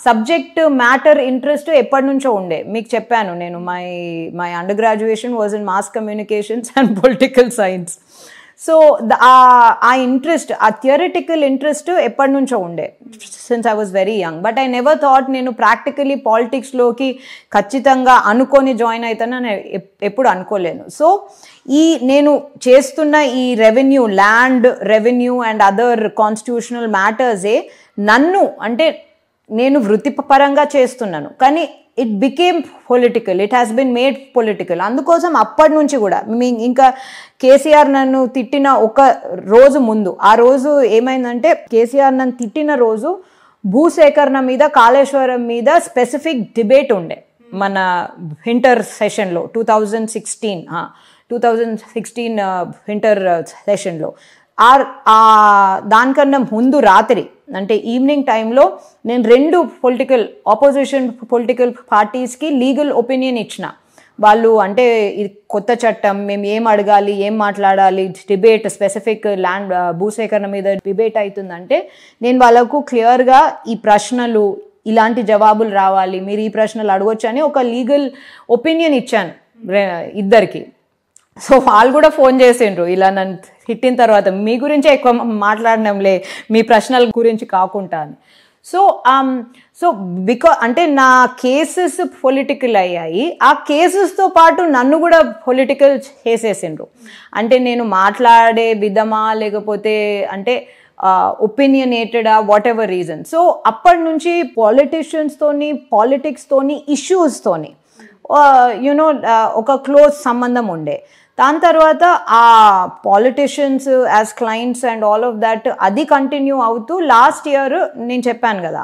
సబ్జెక్ట్ మ్యాటర్ ఇంట్రెస్ట్ ఎప్పటి నుంచో ఉండే. మీకు చెప్పాను నేను my under graduation was in mass communications and political science. So ఆ ఇంట్రెస్ట్, ఆ థియరిటికల్ ఇంట్రెస్ట్ ఎప్పటి నుంచో ఉండే since I was very young. But I never thought నేను ప్రాక్టికలీ పాలిటిక్స్లోకి ఖచ్చితంగా అనుకొని జాయిన్ అవుతానని ఎప్పుడు అనుకోలేను. సో నేను చేస్తున్న ఈ land revenue and other constitutional మ్యాటర్సే నన్ను అంటే నేను వృత్తిపరంగా చేస్తున్నాను, కానీ it became political, it has been made political. అందుకోసం అప్పటి నుంచి కూడా ఇంకా కేసీఆర్ నన్ను తిట్టిన ఒక రోజు ముందు, ఆ రోజు ఏమైందంటే కేసీఆర్ నన్ను తిట్టిన రోజు భూసేకరణ మీద కాళేశ్వరం మీద స్పెసిఫిక్ డిబేట్ ఉండే మన వింటర్ సెషన్లో 2016 వింటర్ సెషన్లో. దానికన్నా ముందు రాత్రి అంటే ఈవినింగ్ టైంలో నేను 2 ఆపోజిషన్ పొలిటికల్ పార్టీస్కి లీగల్ ఒపీనియన్ ఇచ్చిన. వాళ్ళు అంటే ఇది కొత్త చట్టం, మేము ఏం అడగాలి, ఏం మాట్లాడాలి, డిబేట్ స్పెసిఫిక్ ల్యాండ్ భూసేకరణ మీద డిబేట్ అవుతుందంటే నేను వాళ్ళకు క్లియర్గా ఈ ప్రశ్నలు ఇలాంటి జవాబులు రావాలి, మీరు ఈ ప్రశ్నలు అడగొచ్చు అని ఒక లీగల్ ఒపీనియన్ ఇచ్చాను ఇద్దరికి. సో వాళ్ళు కూడా ఫోన్ చేసిండ్రు ఇలా నన్ను తిట్టిన తర్వాత, మీ గురించే ఎక్కువ మాట్లాడడంలే, మీ ప్రశ్నల గురించి కాకుండా అని. సో అంటే నా కేసెస్ పొలిటికల్ అయ్యాయి, ఆ కేసెస్తో పాటు నన్ను కూడా పొలిటికల్ చేసేసిండ్రు. అంటే నేను మాట్లాడే విధమా లేకపోతే అంటే ఒపీనియనేటెడా వాట్ ఎవర్ రీజన్. సో అప్పటి నుంచి పాలిటిక్స్తోని ఇష్యూస్తోని ఒక క్లోజ్ సంబంధం ఉండే. దాని తర్వాత ఆ politicians as clients and all of that అది కంటిన్యూ అవుతూ లాస్ట్ ఇయర్ నేను చెప్పాను కదా,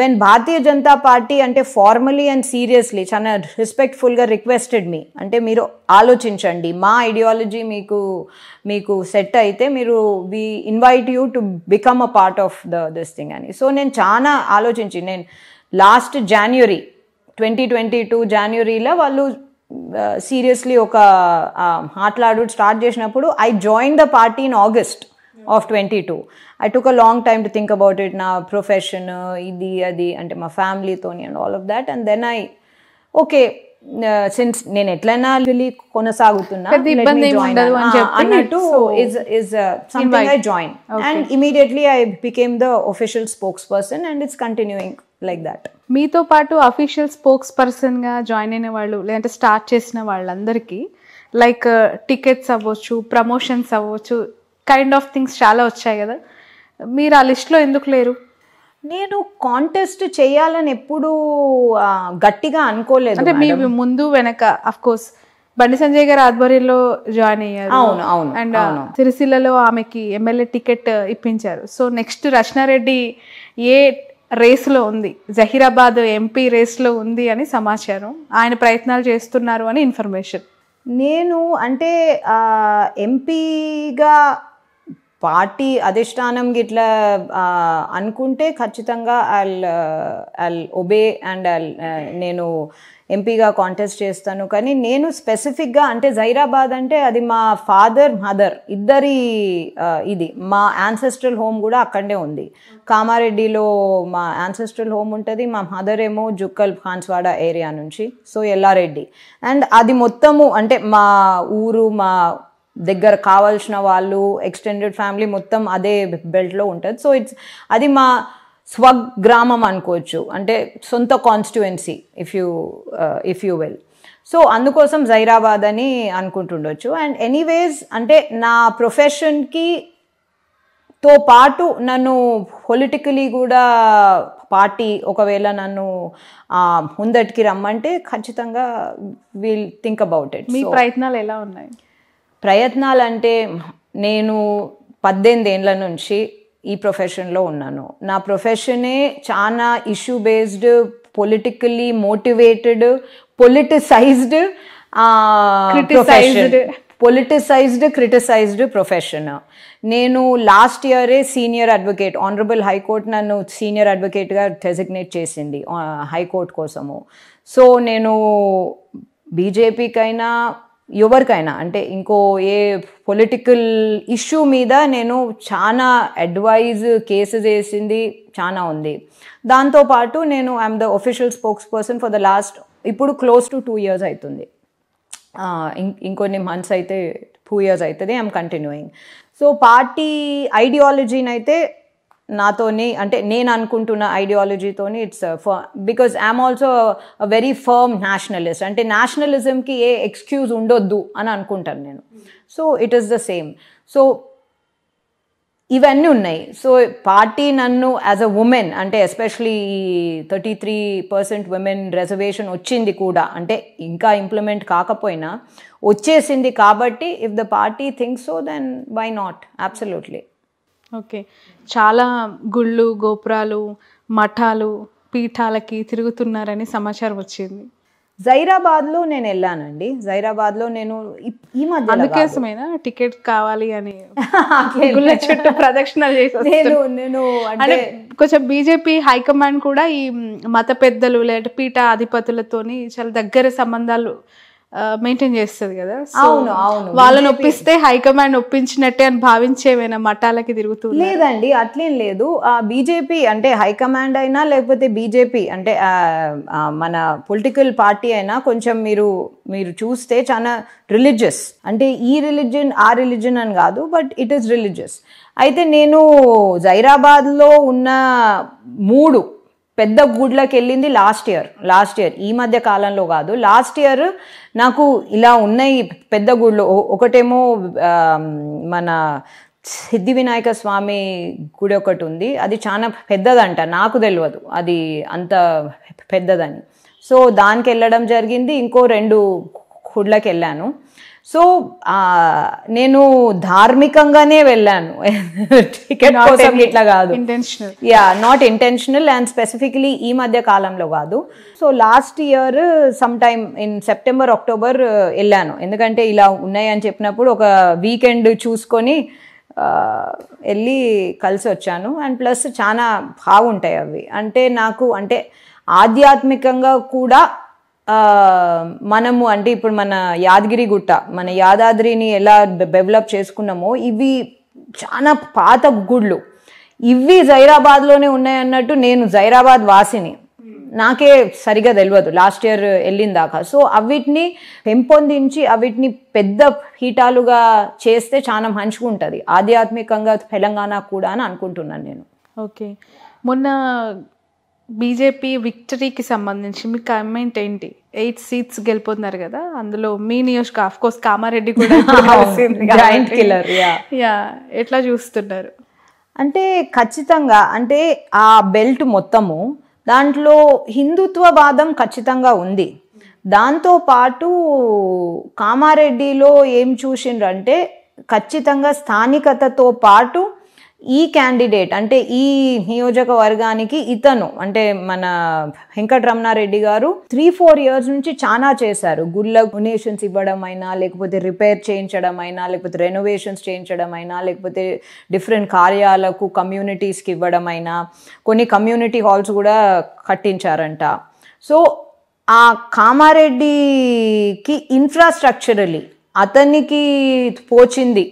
వెన్ భారతీయ జనతా పార్టీ అంటే ఫార్మలీ అండ్ సీరియస్లీ చాలా రెస్పెక్ట్ఫుల్గా రిక్వెస్టెడ్ మీ, అంటే మీరు ఆలోచించండి, మా ఐడియాలజీ మీకు సెట్ అయితే మీరు we invite you to become a part of this thing అని. సో నేను చాలా ఆలోచించి నేను లాస్ట్ January 2022 Januaryలో వాళ్ళు సీరియస్లీ ఒక మాట్లాడు స్టార్ట్ చేసినప్పుడు I join the party in August of 22. I took a long time to think about it, నా ప్రొఫెషన్ ఇది అది అంటే మా ఫ్యామిలీతోని and all of that. And then okay since నేను ఎట్లయినా కొనసాగుతున్నా అన్నట్టు is something I joined. And immediately I became the official spokesperson and it's continuing like that. మీతో పాటు అఫీషియల్ స్పోక్స్ పర్సన్గా జాయిన్ అయిన వాళ్ళు లేదంటే స్టార్ట్ చేసిన వాళ్ళందరికీ లైక్ టికెట్స్ అవ్వచ్చు, ప్రమోషన్స్ అవ్వచ్చు, కైండ్ ఆఫ్ థింగ్స్ చాలా వచ్చాయి కదా, మీరు ఆ లిస్ట్లో ఎందుకు లేరు? నేను కాంటెస్ట్ చేయాలని ఎప్పుడు గట్టిగా అనుకోలేదు. అంటే మీ ముందు వెనక అఫ్ కోర్స్ బండి సంజయ్ గారు ఆధ్వర్యంలో జాయిన్ అయ్యారు. అవును. అండ్ సిరిసిల్లలో ఆమెకి ఎమ్మెల్యే టికెట్ ఇప్పించారు. సో నెక్స్ట్ రచనారెడ్డి ఏ రేస్లో ఉంది, జహీరాబాద్ ఎంపీ రేస్లో ఉంది అని సమాచారం, ఆయన ప్రయత్నాలు చేస్తున్నారు అని ఇన్ఫర్మేషన్. నేను అంటే ఎంపీగా పార్టీ అధిష్టానం గిట్లా అనుకుంటే ఖచ్చితంగా ఐల్ ఒబే అండ్ నేను ఎంపీగా కాంటెస్ట్ చేస్తాను. కానీ నేను స్పెసిఫిక్గా అంటే జైరాబాద్ అంటే అది మా ఫాదర్ మదర్ ఇద్దరి ఇది మా యాన్సెస్ట్రల్ హోమ్ కూడా అక్కడే ఉంది. కామారెడ్డిలో మా యాన్సెస్ట్రల్ హోమ్ ఉంటుంది. మా మదర్ ఏమో జుక్కల్ ఖాన్స్వాడ ఏరియా నుంచి, సో ఎల్లారెడ్డి. అండ్ అది మొత్తము అంటే మా ఊరు, మా దగ్గర కావాల్సిన వాళ్ళు, ఎక్స్టెండెడ్ ఫ్యామిలీ మొత్తం అదే బెల్ట్లో ఉంటుంది. సో అది మా స్వగ్రామం అనుకోవచ్చు, అంటే సొంత constituency if you will. So అందుకోసం జైరాబాద్ అని అనుకుంటుండొచ్చు. అండ్ ఎనీవేస్ అంటే నా ప్రొఫెషన్కి తో పాటు నన్ను పొలిటికలీ కూడా పార్టీ ఒకవేళ నన్ను ముందటికి రమ్మంటే ఖచ్చితంగా విల్ థింక్ అబౌట్ ఇట్. మీ ప్రయత్నాలు ఎలా ఉన్నాయి? ప్రయత్నాలు అంటే నేను 18 ఏళ్ళ నుంచి ఈ ప్రొఫెషన్లో ఉన్నాను. నా ప్రొఫెషనే చాలా issue based, politically motivated, politicised criticised profession. నేను లాస్ట్ ఇయరే సీనియర్ అడ్వకేట్, ఆనరబుల్ హైకోర్టు నన్ను సీనియర్ అడ్వకేట్గా డెసిగ్నేట్ చేసింది హైకోర్టు కోసము. సో నేను బీజేపీకైనా ఎవరికైనా అంటే ఇంకో ఏ పొలిటికల్ ఇష్యూ మీద నేను చాలా అడ్వైజ్ కేసెస్ వేసింది చాలా ఉంది. దాంతోపాటు నేను I'm the official spokesperson for the last ఇప్పుడు క్లోజ్ టు 2 years అవుతుంది. ఇంకొన్ని మంత్స్ అయితే 2 years అవుతుంది. I'm continuing. సో పార్టీ ఐడియాలజీని అయితే నాతోని అంటే నేను అనుకుంటున్న ఐడియాలజీతోని it's because I'm also a very firm nationalist. అంటే నేషనలిజంకి ఏ ఎక్స్క్యూజ్ ఉండొద్దు అని అనుకుంటాను నేను. So it is the same. So ఇవన్నీ ఉన్నాయి. సో పార్టీ నన్ను యాజ్ అ ఉమెన్ అంటే ఎస్పెషలీ 33% విమెన్ రిజర్వేషన్ వచ్చింది కూడా, అంటే ఇంకా ఇంప్లిమెంట్ కాకపోయినా వచ్చేసింది కాబట్టి if the party thinks so then why not, absolutely. Okay, చాలా గుళ్ళు, గోపురాలు, మఠాలు, పీఠాలకి తిరుగుతున్నారని సమాచారం వచ్చింది. జైరాబాద్లో నేను వెళ్ళానండి. జైరాబాద్లో నేను ఈ మధ్య అందుకోసమేనా టికెట్ కావాలి అని గుళ్ళ చుట్టూ ప్రదక్షిణలు చేసి నేను అంటే కొంచెం బీజేపీ హైకమాండ్ కూడా ఈ మత పెద్దలు లేదా పీఠ అధిపతులతోని చాలా దగ్గర సంబంధాలు మెయింటైన్ చేస్తుంది కదా. అవును అవును, వాళ్ళని ఒప్పిస్తే హైకమాండ్ ఒప్పించినట్టే అని భావించేమైనా మఠాలకి తిరుగుతుంది? లేదండి, అట్లేం లేదు. బీజేపీ అంటే హైకమాండ్ అయినా లేకపోతే బీజేపీ అంటే మన పొలిటికల్ పార్టీ అయినా కొంచెం మీరు చూస్తే చాలా రిలీజియస్, అంటే ఈ రిలీజియన్ ఆ రిలీజియన్ అని కాదు, బట్ ఇట్ ఈస్ రిలీజియస్. అయితే నేను జైరాబాద్లో ఉన్న 3 పెద్ద గుడ్లకి వెళ్ళింది లాస్ట్ ఇయర్, ఈ మధ్య కాలంలో కాదు. లాస్ట్ ఇయర్ నాకు ఇలా ఉన్నాయి పెద్ద గుళ్ళు. ఒకటేమో మన సిద్ధి వినాయక స్వామి గుడి ఒకటి ఉంది, అది చాలా పెద్దదంట, నాకు తెలియదు అది అంత పెద్దదని. సో దానికి వెళ్ళడం జరిగింది. ఇంకో 2 గుడ్లకి వెళ్ళాను. సో నేను ధార్మికంగానే వెళ్ళాను, టికెట్ కోసం ఇట్లా కాదు, నాట్ ఇంటెన్షనల్. అండ్ స్పెసిఫికలీ ఈ మధ్య కాలంలో కాదు. So last year some time in September, October వెళ్ళాను. ఎందుకంటే ఇలా ఉన్నాయని చెప్పినప్పుడు ఒక వీకెండ్ చూసుకొని వెళ్ళి కలిసి వచ్చాను. అండ్ ప్లస్ చాలా బాగుంటాయి అవి. అంటే నాకు అంటే ఆధ్యాత్మికంగా కూడా మనము అంటే ఇప్పుడు మన యాదగిరి గుట్ట, మన యాదాద్రిని ఎలా డెవలప్ చేసుకున్నామో ఇవి చాలా పాత గుళ్ళు, ఇవి జైరాబాద్లోనే ఉన్నాయన్నట్టు నేను జైరాబాద్ వాసిని, నాకే సరిగా తెలియదు లాస్ట్ ఇయర్ వెళ్ళిన దాకా. సో అవిటిని పెంపొందించి అవిటిని పెద్ద పీఠాలుగా చేస్తే చాలా మంచిగా ఉంటుంది ఆధ్యాత్మికంగా తెలంగాణ కూడా అని అనుకుంటున్నాను నేను. ఓకే, మొన్న బీజేపీ విక్టరీకి సంబంధించి మీ కామెంట్ ఏంటి? 8 seats గెలుపొందారు కదా, అందులో మీ నియోజక ఆఫ్ కోర్స్ కామారెడ్డి కూడా జాయింట్ కిల్లర్. ఎట్లా చూస్తున్నారు? అంటే ఖచ్చితంగా అంటే ఆ బెల్ట్ మొత్తము దాంట్లో హిందుత్వవాదం ఖచ్చితంగా ఉంది. దాంతోపాటు కామారెడ్డిలో ఏం చూసిండ్రంటే ఖచ్చితంగా స్థానికతతో పాటు ఈ క్యాండిడేట్ అంటే ఈ నియోజకవర్గానికి ఇతను అంటే మన వెంకటరమణారెడ్డి గారు 3-4 years నుంచి చాలా చేశారు. గుళ్ళ డొనేషన్స్ ఇవ్వడం అయినా, లేకపోతే రిపేర్ చేయించడం అయినా, లేకపోతే రెనోవేషన్స్ చేయించడం అయినా, లేకపోతే డిఫరెంట్ కార్యాలకు కమ్యూనిటీస్కి ఇవ్వడం అయినా, కొన్ని కమ్యూనిటీ హాల్స్ కూడా కట్టించారంట. సో ఆ కామారెడ్డికి ఇన్ఫ్రాస్ట్రక్చరలీ అతనికి పోచింది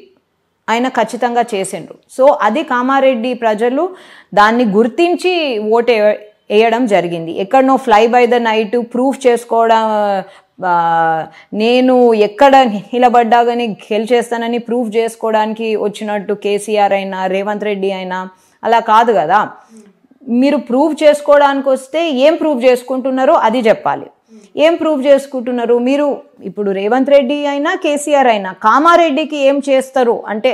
ఆయన ఖచ్చితంగా చేసిండ్రు. సో అది కామారెడ్డి ప్రజలు దాన్ని గుర్తించి ఓటు వేయడం జరిగింది. ఎక్కడనో fly by the night proof చేసుకోవడం, నేను ఎక్కడ నిలబడ్డా కానీ గెలిచేస్తానని ప్రూఫ్ చేసుకోవడానికి వచ్చినట్టు కేసీఆర్ అయినా రేవంత్ రెడ్డి అయినా అలా కాదు కదా. మీరు ప్రూవ్ చేసుకోవడానికి వస్తే ఏం ప్రూవ్ చేసుకుంటున్నారో అది చెప్పాలి. ఏం ప్రూవ్ చేసుకుంటున్నారు మీరు? ఇప్పుడు రేవంత్ రెడ్డి అయినా కేసీఆర్ అయినా కామారెడ్డికి ఏం చేస్తారు అంటే,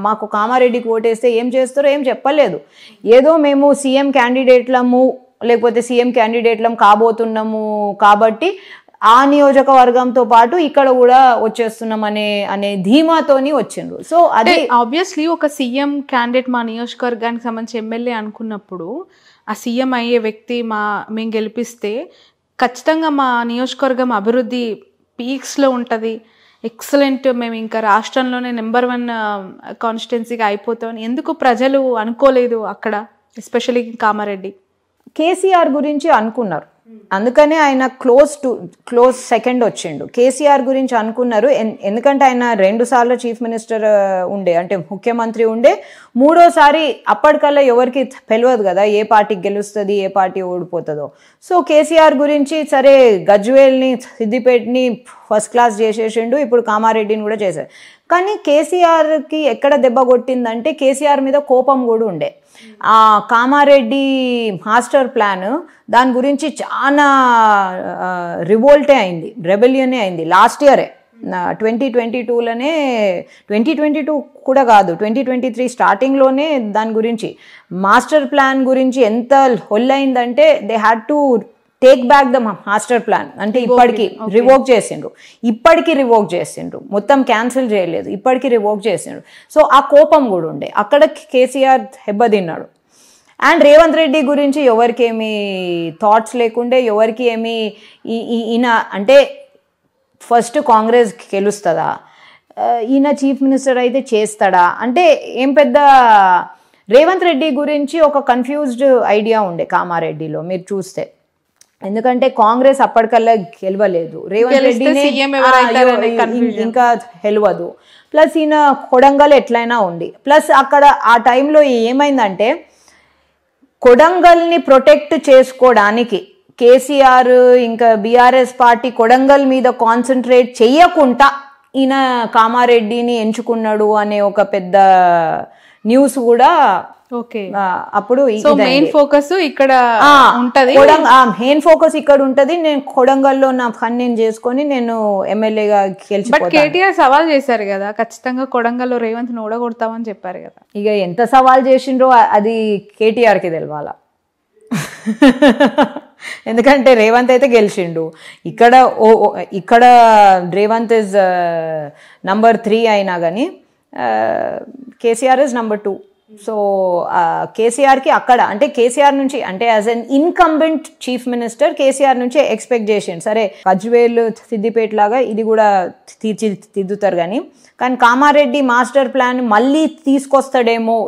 మాకు కామారెడ్డికి ఓటేస్తే ఏం చేస్తారో ఏం చెప్పలేదు. ఏదో మేము సీఎం క్యాండిడేట్లము లేకపోతే సీఎం క్యాండిడేట్లం కాబోతున్నాము కాబట్టి ఆ నియోజకవర్గంతో పాటు ఇక్కడ కూడా వచ్చేస్తున్నాం అనే ధీమాతోని వచ్చిండ్రు. సో అది ఆబ్వియస్లీ ఒక సీఎం క్యాండిడేట్ మా నియోజకవర్గానికి సంబంధించి ఎమ్మెల్యే అనుకున్నప్పుడు ఆ సీఎం అయ్యే వ్యక్తి మేము గెలిపిస్తే ఖచ్చితంగా మా నియోజకవర్గం అభివృద్ధి పీక్స్లో ఉంటుంది, ఎక్సలెంట్, మేము ఇంకా రాష్ట్రంలోనే నెంబర్ 1 కాన్స్టిట్యున్సీగా అయిపోతామని ఎందుకు ప్రజలు అనుకోలేదు అక్కడ, ఎస్పెషల్లీ కామారెడ్డి? కేసీఆర్ గురించి అనుకున్నారు, అందుకనే ఆయన క్లోజ్ సెకండ్ వచ్చిండు. కేసీఆర్ గురించి అనుకున్నారు ఎందుకంటే ఆయన 2 సార్లు చీఫ్ మినిస్టర్ ఉండే, అంటే ముఖ్యమంత్రి ఉండే. 3ఓసారి అప్పటికల్లా ఎవరికి తెలియదు కదా ఏ పార్టీకి గెలుస్తుంది ఏ పార్టీ ఓడిపోతుందో. సో కేసీఆర్ గురించి సరే గజ్వేల్ని సిద్దిపేటని ఫస్ట్ క్లాస్ చేసేసిండు, ఇప్పుడు కామారెడ్డిని కూడా చేశారు. కానీ కేసీఆర్కి ఎక్కడ దెబ్బ కొట్టిందంటే కేసీఆర్ మీద కోపం కూడా ఉండే. ఆ కామారెడ్డి మాస్టర్ ప్లాన్ దాని గురించి చాలా రివోల్టే అయింది, రెబెలియనే అయింది. లాస్ట్ ఇయరే 2022లోనే, 2022 కూడా కాదు 2023 స్టార్టింగ్లోనే దాని గురించి మాస్టర్ ప్లాన్ గురించి ఎంత హొల్లైందంటే they had to take back the master plan. అంటే ఇప్పటికి రివోక్ చేసిండ్రు, మొత్తం క్యాన్సిల్ చేయలేదు, ఇప్పటికీ రివోక్ చేసిండ్రు. సో ఆ కోపం కూడా ఉండే, అక్కడ కేసీఆర్ దెబ్బతిన్నాడు. అండ్ రేవంత్ రెడ్డి గురించి ఎవరికి ఏమి థాట్స్ లేకుండే, ఎవరికి ఏమి ఈయన అంటే ఫస్ట్ కాంగ్రెస్ గెలుస్తుందా, ఈయన చీఫ్ మినిస్టర్ అయితే చేస్తాడా అంటే ఏం పెద్ద. రేవంత్ రెడ్డి గురించి ఒక కన్ఫ్యూజ్డ్ ఐడియా ఉండే కామారెడ్డిలో మీరు చూస్తే, ఎందుకంటే కాంగ్రెస్ అప్పటికల్లా గెలవలేదు, రేవంత్ రెడ్డిని ఇంకా గెలవదు. ప్లస్ ఈయన కొడంగల్ ఎట్లయినా ఉంది. ప్లస్ అక్కడ ఆ టైంలో ఏమైందంటే కొడంగల్ని ప్రొటెక్ట్ చేసుకోవడానికి కేసీఆర్ ఇంకా బీఆర్ఎస్ పార్టీ కొడంగల్ మీద కాన్సన్ట్రేట్ చెయ్యకుండా ఈయన కామారెడ్డిని ఎంచుకున్నాడు అనే ఒక పెద్ద న్యూస్ కూడా ఓకే. అప్పుడు మెయిన్ ఫోకస్ ఇక్కడ ఉంటది, మెయిన్ ఫోకస్ ఇక్కడ ఉంటది. నేను కొడంగల్లో నా పని నేను చేసుకొని నేను ఎమ్మెల్యేగా గెలిచి. బట్ కేటీఆర్ సవాల్ చేశారు కదా, ఖచ్చితంగా కొడంగల్లో రేవంత్ ని ఓడగొడతామని చెప్పారు కదా. ఇక ఎంత సవాల్ చేసిండ్రో అది కేటీఆర్కి తెలవాలా. ఎందుకంటే రేవంత్ అయితే గెలిచిండు, ఇక్కడ రేవంత్ ఇస్ నంబర్ 3 అయినా కానీ కేసీఆర్ ఇస్ నంబర్ 2. సో కేసీఆర్కి అక్కడ అంటే కేసీఆర్ నుంచి అంటే as an incumbent chief minister KCR నుంచి ఎక్స్పెక్ట్ చేసిండు, సరే గజ్వేల్ సిద్దిపేట లాగా ఇది కూడా తీర్చిదిద్దుతారు కానీ కామారెడ్డి మాస్టర్ ప్లాన్ మళ్ళీ తీసుకొస్తాడేమో,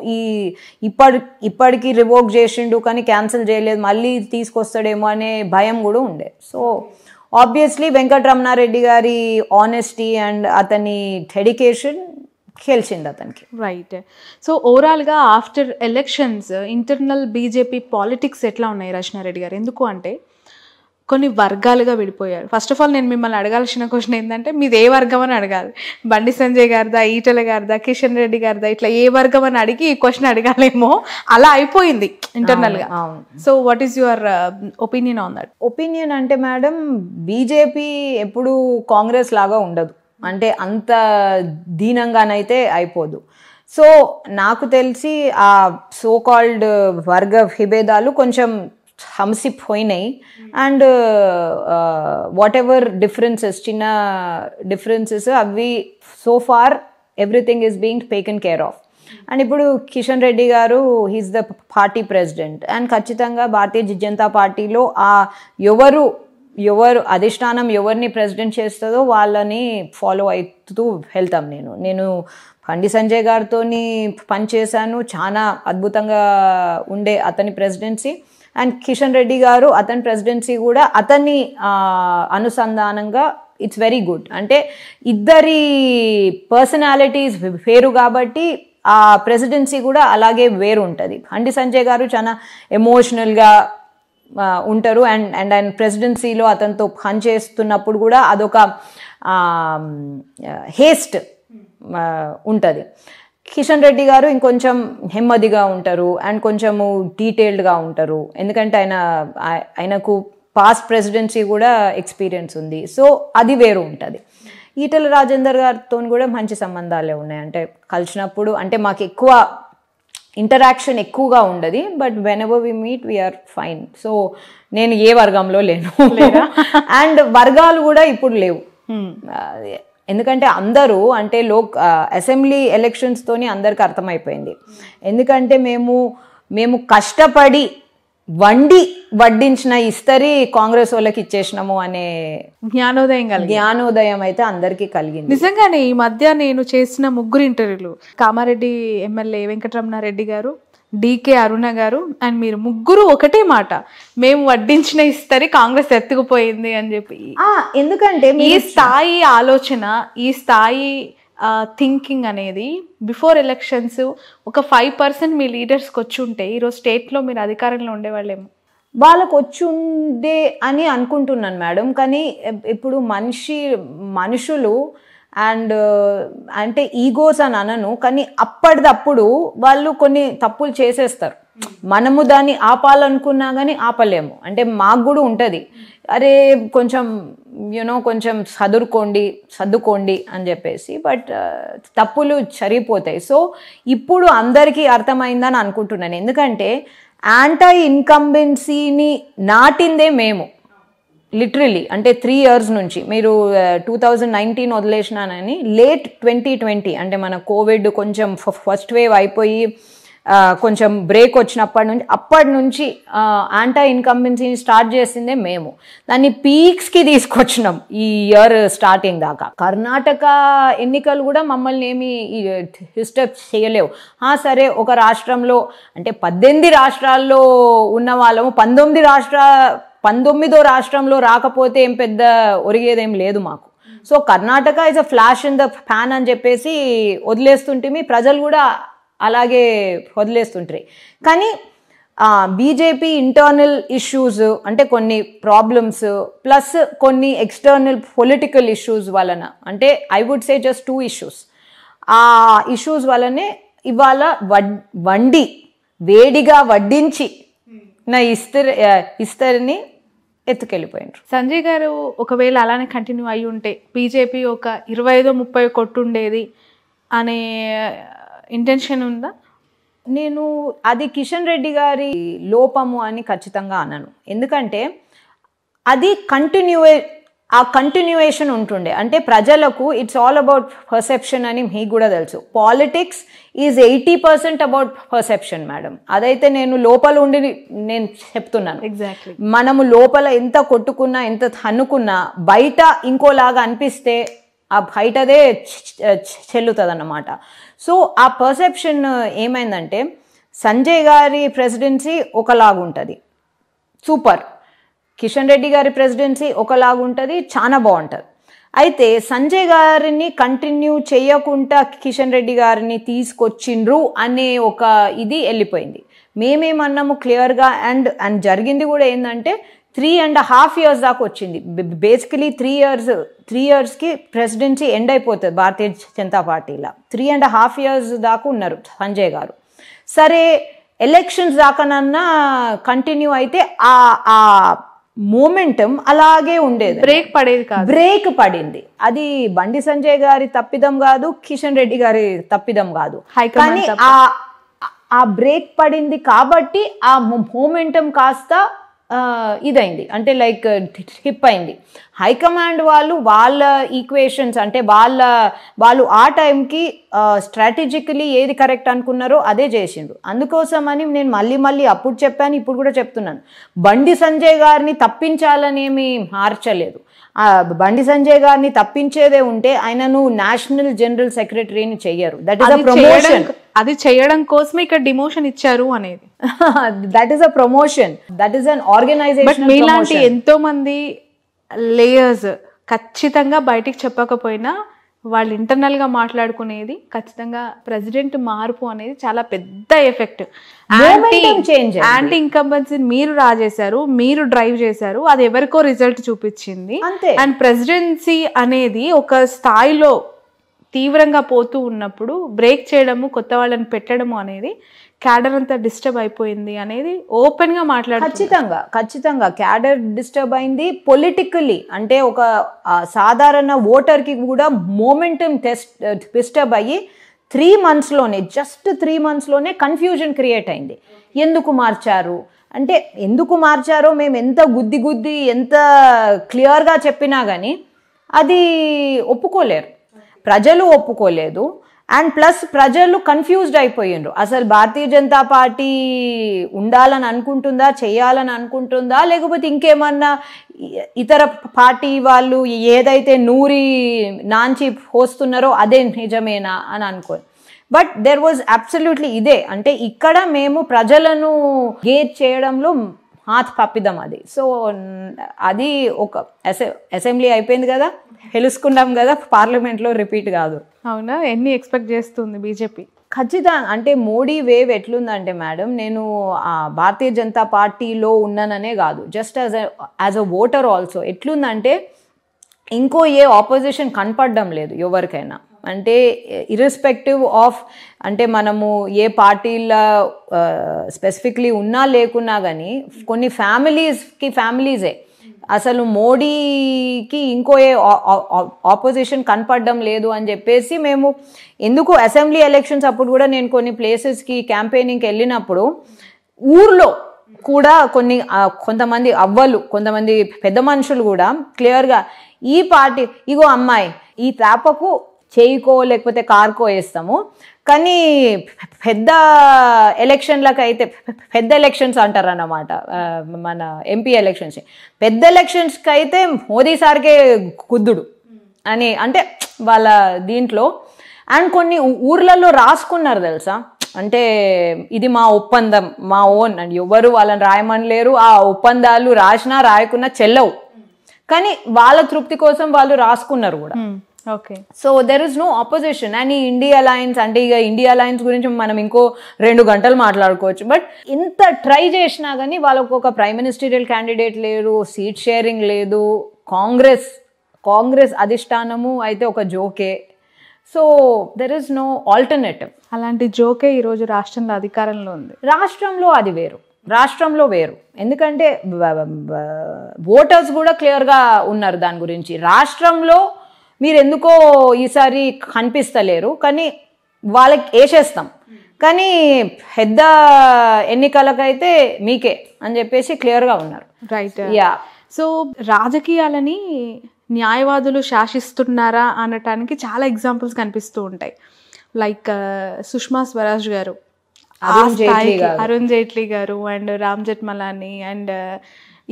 ఇప్పటికీ రివోక్ చేసిండు కానీ క్యాన్సిల్ చేయలేదు, మళ్ళీ తీసుకొస్తాడేమో అనే భయం కూడా ఉండే. సో ఆబ్వియస్లీ వెంకటరమణారెడ్డి గారి ఆనెస్టీ అండ్ అతని డెడికేషన్ గెలిచింది అతనికి. రైట్. సో ఓవరాల్గా after elections internal BJP politics ఎట్లా ఉన్నాయి రచనారెడ్డి గారు? ఎందుకు అంటే కొన్ని వర్గాలుగా విడిపోయారు. ఫస్ట్ ఆఫ్ ఆల్ నేను మిమ్మల్ని అడగాల్సిన క్వశ్చన్ ఏంటంటే మీది ఏ వర్గం అని అడగాలి. బండి సంజయ్ గారిదా, ఈటెల గారిదా, కిషన్ రెడ్డి గారిదా, ఇట్లా ఏ వర్గం అని అడిగి ఈ క్వశ్చన్ అడగాలేమో, అలా అయిపోయింది ఇంటర్నల్గా. So what is your opinion on that? Opinion అంటే మేడం, బీజేపీ ఎప్పుడు కాంగ్రెస్ లాగా ఉండదు, అంటే అంత దీనంగానైతే అయిపోదు. సో నాకు తెలిసి ఆ సో కాల్డ్ వర్గ విభేదాలు కొంచెం హంసిపోయినాయి. అండ్ వాట్ ఎవర్ డిఫరెన్సెస్, చిన్న డిఫరెన్సెస్ అవి so for everything is being taken care of. And ఇప్పుడు కిషన్ రెడ్డి గారు he's the party president, and ఖచ్చితంగా భారతీయ జనతా పార్టీలో ఎవరు అధిష్టానం ఎవరిని ప్రెసిడెంట్ చేస్తుందో వాళ్ళని ఫాలో అవుతూ వెళ్తాం. నేను బండి సంజయ్ గారితో పనిచేశాను, చాలా అద్భుతంగా ఉండే అతని ప్రెసిడెన్సీ. అండ్ కిషన్ రెడ్డి గారు అతని ప్రెసిడెన్సీ కూడా అతన్ని అనుసంధానంగా ఇట్స్ వెరీ గుడ్. అంటే ఇద్దరి పర్సనాలిటీస్ వేరు కాబట్టి ఆ ప్రెసిడెన్సీ కూడా అలాగే వేరు ఉంటుంది. బండి సంజయ్ గారు చాలా ఎమోషనల్గా ఉంటారు అండ్ ఆయన ప్రెసిడెన్సీలో అతనితో పనిచేస్తున్నప్పుడు కూడా అదొక హేస్ట్ ఉంటుంది. కిషన్ రెడ్డి గారు ఇంకొంచెం నెమ్మదిగా ఉంటారు అండ్ కొంచెము డీటెయిల్డ్గా ఉంటారు, ఎందుకంటే ఆయనకు పాస్ట్ ప్రెసిడెన్సీ కూడా ఎక్స్పీరియన్స్ ఉంది. సో అది వేరు ఉంటుంది. ఈటెల రాజేందర్ గారితో కూడా మంచి సంబంధాలే ఉన్నాయి. అంటే కలిసినప్పుడు అంటే మాకు ఎక్కువ ఇంటరాక్షన్ ఎక్కువగా ఉండదు, but whenever we meet we're fine. So నేను ఏ వర్గంలో లేను అండ్ వర్గాలు కూడా ఇప్పుడు లేవు. ఎందుకంటే అందరూ అంటే అసెంబ్లీ ఎలక్షన్స్తోని అందరికి అర్థమైపోయింది. ఎందుకంటే మేము కష్టపడి వడ్డించిన ఇస్తరి కాంగ్రెస్ వాళ్ళకి ఇచ్చేసినాము అనే జ్ఞానోదయం అయితే అందరికీ కలిగింది. నిజంగానే ఈ మధ్య నేను చేసిన 3 ఇంటర్వ్యూలు, కామారెడ్డి ఎమ్మెల్యే వెంకటరమణారెడ్డి గారు, డికే అరుణ గారు అండ్ మీరు ముగ్గురు ఒకటే మాట, మేము వడ్డించిన ఇస్తరి కాంగ్రెస్ ఎత్తుకుపోయింది అని చెప్పి. ఎందుకంటే ఈ స్థాయి ఆలోచన, ఈ స్థాయి థింకింగ్ అనేది బిఫోర్ ఎలక్షన్స్ ఒక 5% మీ లీడర్స్కి వచ్చి ఉంటే ఈరోజు స్టేట్లో మీరు అధికారంలో ఉండేవాళ్ళేమో. వాళ్ళకు వచ్చి ఉండే అని అనుకుంటున్నాను మేడం. కానీ ఇప్పుడు మనుషులు అండ్ అంటే ఈగోస్ అని అనను, కానీ అప్పటిదప్పుడు వాళ్ళు కొన్ని తప్పులు చేసేస్తారు. మనము దాన్ని ఆపాలనుకున్నా కానీ ఆపలేము. అంటే మాకు కూడా ఉంటుంది, అరే కొంచెం కొంచెం సర్దుకోండి అని చెప్పేసి, బట్ తప్పులు సరిపోతాయి. సో ఇప్పుడు అందరికీ అర్థమైందని అనుకుంటున్నాను. ఎందుకంటే యాంటీ ఇన్కంబెన్సీని నాటిందే మేము లిటరలీ. అంటే 3 years నుంచి మీరు 2019 వదిలేసినానని లేట్ 2020 అంటే మన కోవిడ్ కొంచెం ఫస్ట్ వేవ్ అయిపోయి కొంచెం బ్రేక్ వచ్చినప్పటి నుంచి యాంటీ ఇన్కంబెన్సీని స్టార్ట్ చేసిందే మేము. దాన్ని పీక్స్కి తీసుకొచ్చినాం ఈ ఇయర్ స్టార్టింగ్ దాకా. కర్ణాటక ఎన్నికలు కూడా మమ్మల్ని ఏమి డిస్టర్బ్ చేయలేవు. సరే ఒక రాష్ట్రంలో అంటే 18 రాష్ట్రాల్లో ఉన్న వాళ్ళము 19వ రాష్ట్రంలో రాకపోతే ఏం పెద్ద ఒరిగేదేం లేదు మాకు. So Karnataka is a flash in the fan అని చెప్పేసి వదిలేస్తుంటే ప్రజలు కూడా అలాగే వదిలేస్తుంటారు. కానీ బీజేపీ ఇంటర్నల్ ఇష్యూస్ అంటే కొన్ని ప్రాబ్లమ్స్ ప్లస్ కొన్ని ఎక్స్టర్నల్ పొలిటికల్ ఇష్యూస్ వలన, అంటే I would say just 2 issues, ఆ ఇష్యూస్ వల్లనే ఇవాళ వేడిగా వడ్డించి నా ఇస్తరిని ఎత్తుకెళ్ళిపోయినారు. సంజయ్ గారు ఒకవేళ అలానే కంటిన్యూ అయ్యి ఉంటే బీజేపీ ఒక 25-30 కొట్టుండేది అనే ఇంటెన్షన్ ఉందా? నేను అది కిషన్ రెడ్డి గారి లోపము అని ఖచ్చితంగా అనను. ఎందుకంటే అది కంటిన్యూయేషన్ ఉంటుండే. అంటే ప్రజలకు ఇట్స్ ఆల్ అబౌట్ పర్సెప్షన్ అని మీకు కూడా తెలుసు. Politics is 80% about perception madam. అదైతే నేను లోపల ఉండి నేను చెప్తున్నాను. ఎగ్జాక్ట్లీ. మనము లోపల ఎంత కొట్టుకున్నా ఎంత తన్నుకున్నా బయట ఇంకోలాగా అనిపిస్తే ఆ బయటదే చెల్లుతుంది అన్నమాట. సో ఆ పర్సెప్షన్ ఏమైందంటే సంజయ్ గారి ప్రెసిడెన్సీ ఒకలాగుంటుంది, సూపర్. కిషన్ రెడ్డి గారి ప్రెసిడెన్సీ ఒకలాగుంటుంది, చాలా బాగుంటుంది. అయితే సంజయ్ గారిని కంటిన్యూ చేయకుండా కిషన్ రెడ్డి గారిని తీసుకొచ్చిండ్రు అనే ఒక ఇది వెళ్ళిపోయింది. మేమేమన్నాము క్లియర్గా అండ్ జరిగింది కూడా ఏంటంటే 3.5 years దాకా వచ్చింది. బేసికలీ 3 yearsకి ప్రెసిడెన్సీ ఎండ్ అయిపోతుంది భారతీయ జనతా పార్టీలో. 3.5 years దాకా ఉన్నారు సంజయ్ గారు. సరే ఎలక్షన్స్ దాకానన్నా కంటిన్యూ అయితే ఆ మూమెంటం అలాగే ఉండేది, బ్రేక్ పడింది. అది బండి సంజయ్ గారి తప్పిదం కాదు, కిషన్ రెడ్డి గారి తప్పిదం కాదు, కానీ ఆ బ్రేక్ పడింది కాబట్టి ఆ మూమెంటం కాస్త ఇదైంది, అంటే లైక్ హిప్ అయింది. హైకమాండ్ వాళ్ళ ఈక్వేషన్స్ అంటే వాళ్ళు ఆ టైంకి స్ట్రాటజికలీ ఏది కరెక్ట్ అనుకున్నారో అదే చేసిండ్రు. అందుకోసమని నేను మళ్ళీ అప్పుడు చెప్పాను, ఇప్పుడు కూడా చెప్తున్నాను, బండి సంజయ్ గారిని తప్పించాలనేమి మార్చలేదు. బండి సంజయ్ గారిని తప్పించేదే ఉంటే ఆయనను నేషనల్ జనరల్ సెక్రటరీని చెయ్యరు. That is a promotion. అది చేయడం కోసమే ఇక్కడ డిమోషన్ ఇచ్చారు అనేది. That is a promotion, that is an organisation. మీలాంటి ఎంతో మంది లేయర్స్ ఖచ్చితంగా బయటికి చెప్పకపోయినా వాళ్ళు ఇంటర్నల్గా మాట్లాడుకునేది ఖచ్చితంగా ప్రెసిడెంట్ మార్పు అనేది చాలా పెద్ద ఎఫెక్ట్. యాంటీ ఇన్కంబెన్సీ మీరు రాజేశారు, మీరు డ్రైవ్ చేశారు, అది ఎవరికో రిజల్ట్ చూపించింది. అండ్ ప్రెసిడెన్సీ అనేది ఒక స్థాయిలో తీవ్రంగా పోతూ ఉన్నప్పుడు బ్రేక్ చేయడము, కొత్త వాళ్ళని పెట్టడము అనేది క్యాడర్ అంతా డిస్టర్బ్ అయిపోయింది అనేది ఓపెన్ గా మాట్లాడుతున్నారు. ఖచ్చితంగా క్యాడర్ డిస్టర్బ్ అయింది పొలిటికల్లీ. అంటే ఒక సాధారణ ఓటర్కి కూడా మోమెంటం డిస్టర్బ్ అయ్యి 3 monthsలోనే, జస్ట్ 3 monthsలోనే కన్ఫ్యూజన్ క్రియేట్ అయింది. ఎందుకు మార్చారు అంటే, ఎందుకు మార్చారో మేము ఎంత గుద్ది ఎంత క్లియర్గా చెప్పినా కానీ అది ఒప్పుకోలేరు, ప్రజలు ఒప్పుకోలేదు. అండ్ ప్లస్ ప్రజలు కన్ఫ్యూజ్డ్ అయిపోయిండ్రు. అసలు భారతీయ జనతా పార్టీ ఉండాలని అనుకుంటుందా, చేయాలని అనుకుంటుందా, లేకపోతే ఇంకేమన్నా ఇతర పార్టీ వాళ్ళు ఏదైతే నూరి నాంచి పోస్తున్నారో అదే నిజమేనా అని అనుకోని. బట్ దెర్ వాజ్ అబ్సల్యూట్లీ ఇదే. అంటే ఇక్కడ మేము ప్రజలను గేజ్ చేయడంలో హాత్ పప్పిద్దాం అది. సో అది ఒక అసెంబ్లీ అయిపోయింది కదా, తెలుసుకున్నాం కదా, పార్లమెంట్లో రిపీట్ కాదు. అవునా? ఎన్ని ఎక్స్పెక్ట్ చేస్తుంది బీజేపీ? ఖచ్చితంగా. అంటే మోడీ వేవ్ ఎట్లుందంటే మేడం, నేను భారతీయ జనతా పార్టీలో ఉన్నాననే కాదు, just as a voter also ఎట్లుందంటే ఇంకో ఏ ఆపోజిషన్ కనపడడం లేదు ఎవరికైనా. అంటే ఇర్రెస్పెక్టివ్ ఆఫ్ అంటే మనము ఏ పార్టీల స్పెసిఫిక్లీ ఉన్నా లేకున్నా కానీ కొన్ని ఫ్యామిలీసే అసలు మోడీకి ఇంకో ఏ ఆపోజిషన్ కనపడడం లేదు అని చెప్పేసి మేము ఎందుకు అసెంబ్లీ ఎలక్షన్స్ అప్పుడు కూడా నేను కొన్ని ప్లేసెస్కి క్యాంపెయినింగ్కి వెళ్ళినప్పుడు ఊర్లో కూడా కొంతమంది అవ్వలు, కొంతమంది పెద్ద మనుషులు కూడా క్లియర్గా ఈ పార్టీ ఇగో అమ్మాయి ఈ తాపకు చేయికో లేకపోతే కార్కో వేస్తాము, కానీ పెద్ద ఎలక్షన్లకు అయితే పెద్ద ఎలక్షన్స్ అంటారు అన్నమాట, మన ఎంపీ ఎలక్షన్స్, పెద్ద ఎలక్షన్స్కి అయితే మోదీ సార్కే కుద్దుడు అని అంటే వాళ్ళ దీంట్లో. అండ్ కొన్ని ఊర్లలో రాసుకున్నారు తెలుసా, అంటే ఇది మా ఒప్పందం, మా ఓన్ అని ఎవరు వాళ్ళని రాయమని లేరు. ఆ ఒప్పందాలు రాసినా రాయకున్నా చెల్లవు, కానీ వాళ్ళ తృప్తి కోసం వాళ్ళు రాసుకున్నారు కూడా. Okay. So there is no opposition. And ఈ ఇండియా అలయన్స్ అంటే ఇక ఇండియా అలయన్స్ గురించి మనం ఇంకో 2 గంటలు మాట్లాడుకోవచ్చు. బట్ ఇంత ట్రై చేసినా కానీ వాళ్ళకు ఒక ప్రైమ్ మినిస్టీరియల్ క్యాండిడేట్ లేరు, సీట్ షేరింగ్ లేదు, కాంగ్రెస్ అధిష్టానము అయితే ఒక జోకే. So there is no alternative. అలాంటి జోకే ఈరోజు రాష్ట్రంలో అధికారంలో ఉంది. రాష్ట్రంలో వేరు ఎందుకంటే ఓటర్స్ కూడా క్లియర్గా ఉన్నారు దాని గురించి. రాష్ట్రంలో మీరు ఎందుకో ఈసారి కనిపిస్తలేరు, కానీ వాళ్ళకి వేసేస్తాం, కానీ పెద్ద ఎన్నికలకైతే మీకే అని చెప్పేసి క్లియర్గా ఉన్నారు. రైట్. యా. సో రాజకీయాలని న్యాయవాదులు శాసిస్తున్నారా అనటానికి చాలా ఎగ్జాంపుల్స్ కనిపిస్తూ ఉంటాయి. లైక్ సుష్మా స్వరాజ్ గారు, అరుణ్ జైట్లీ గారు, అండ్ రామ్ జెఠ్మలానీ, అండ్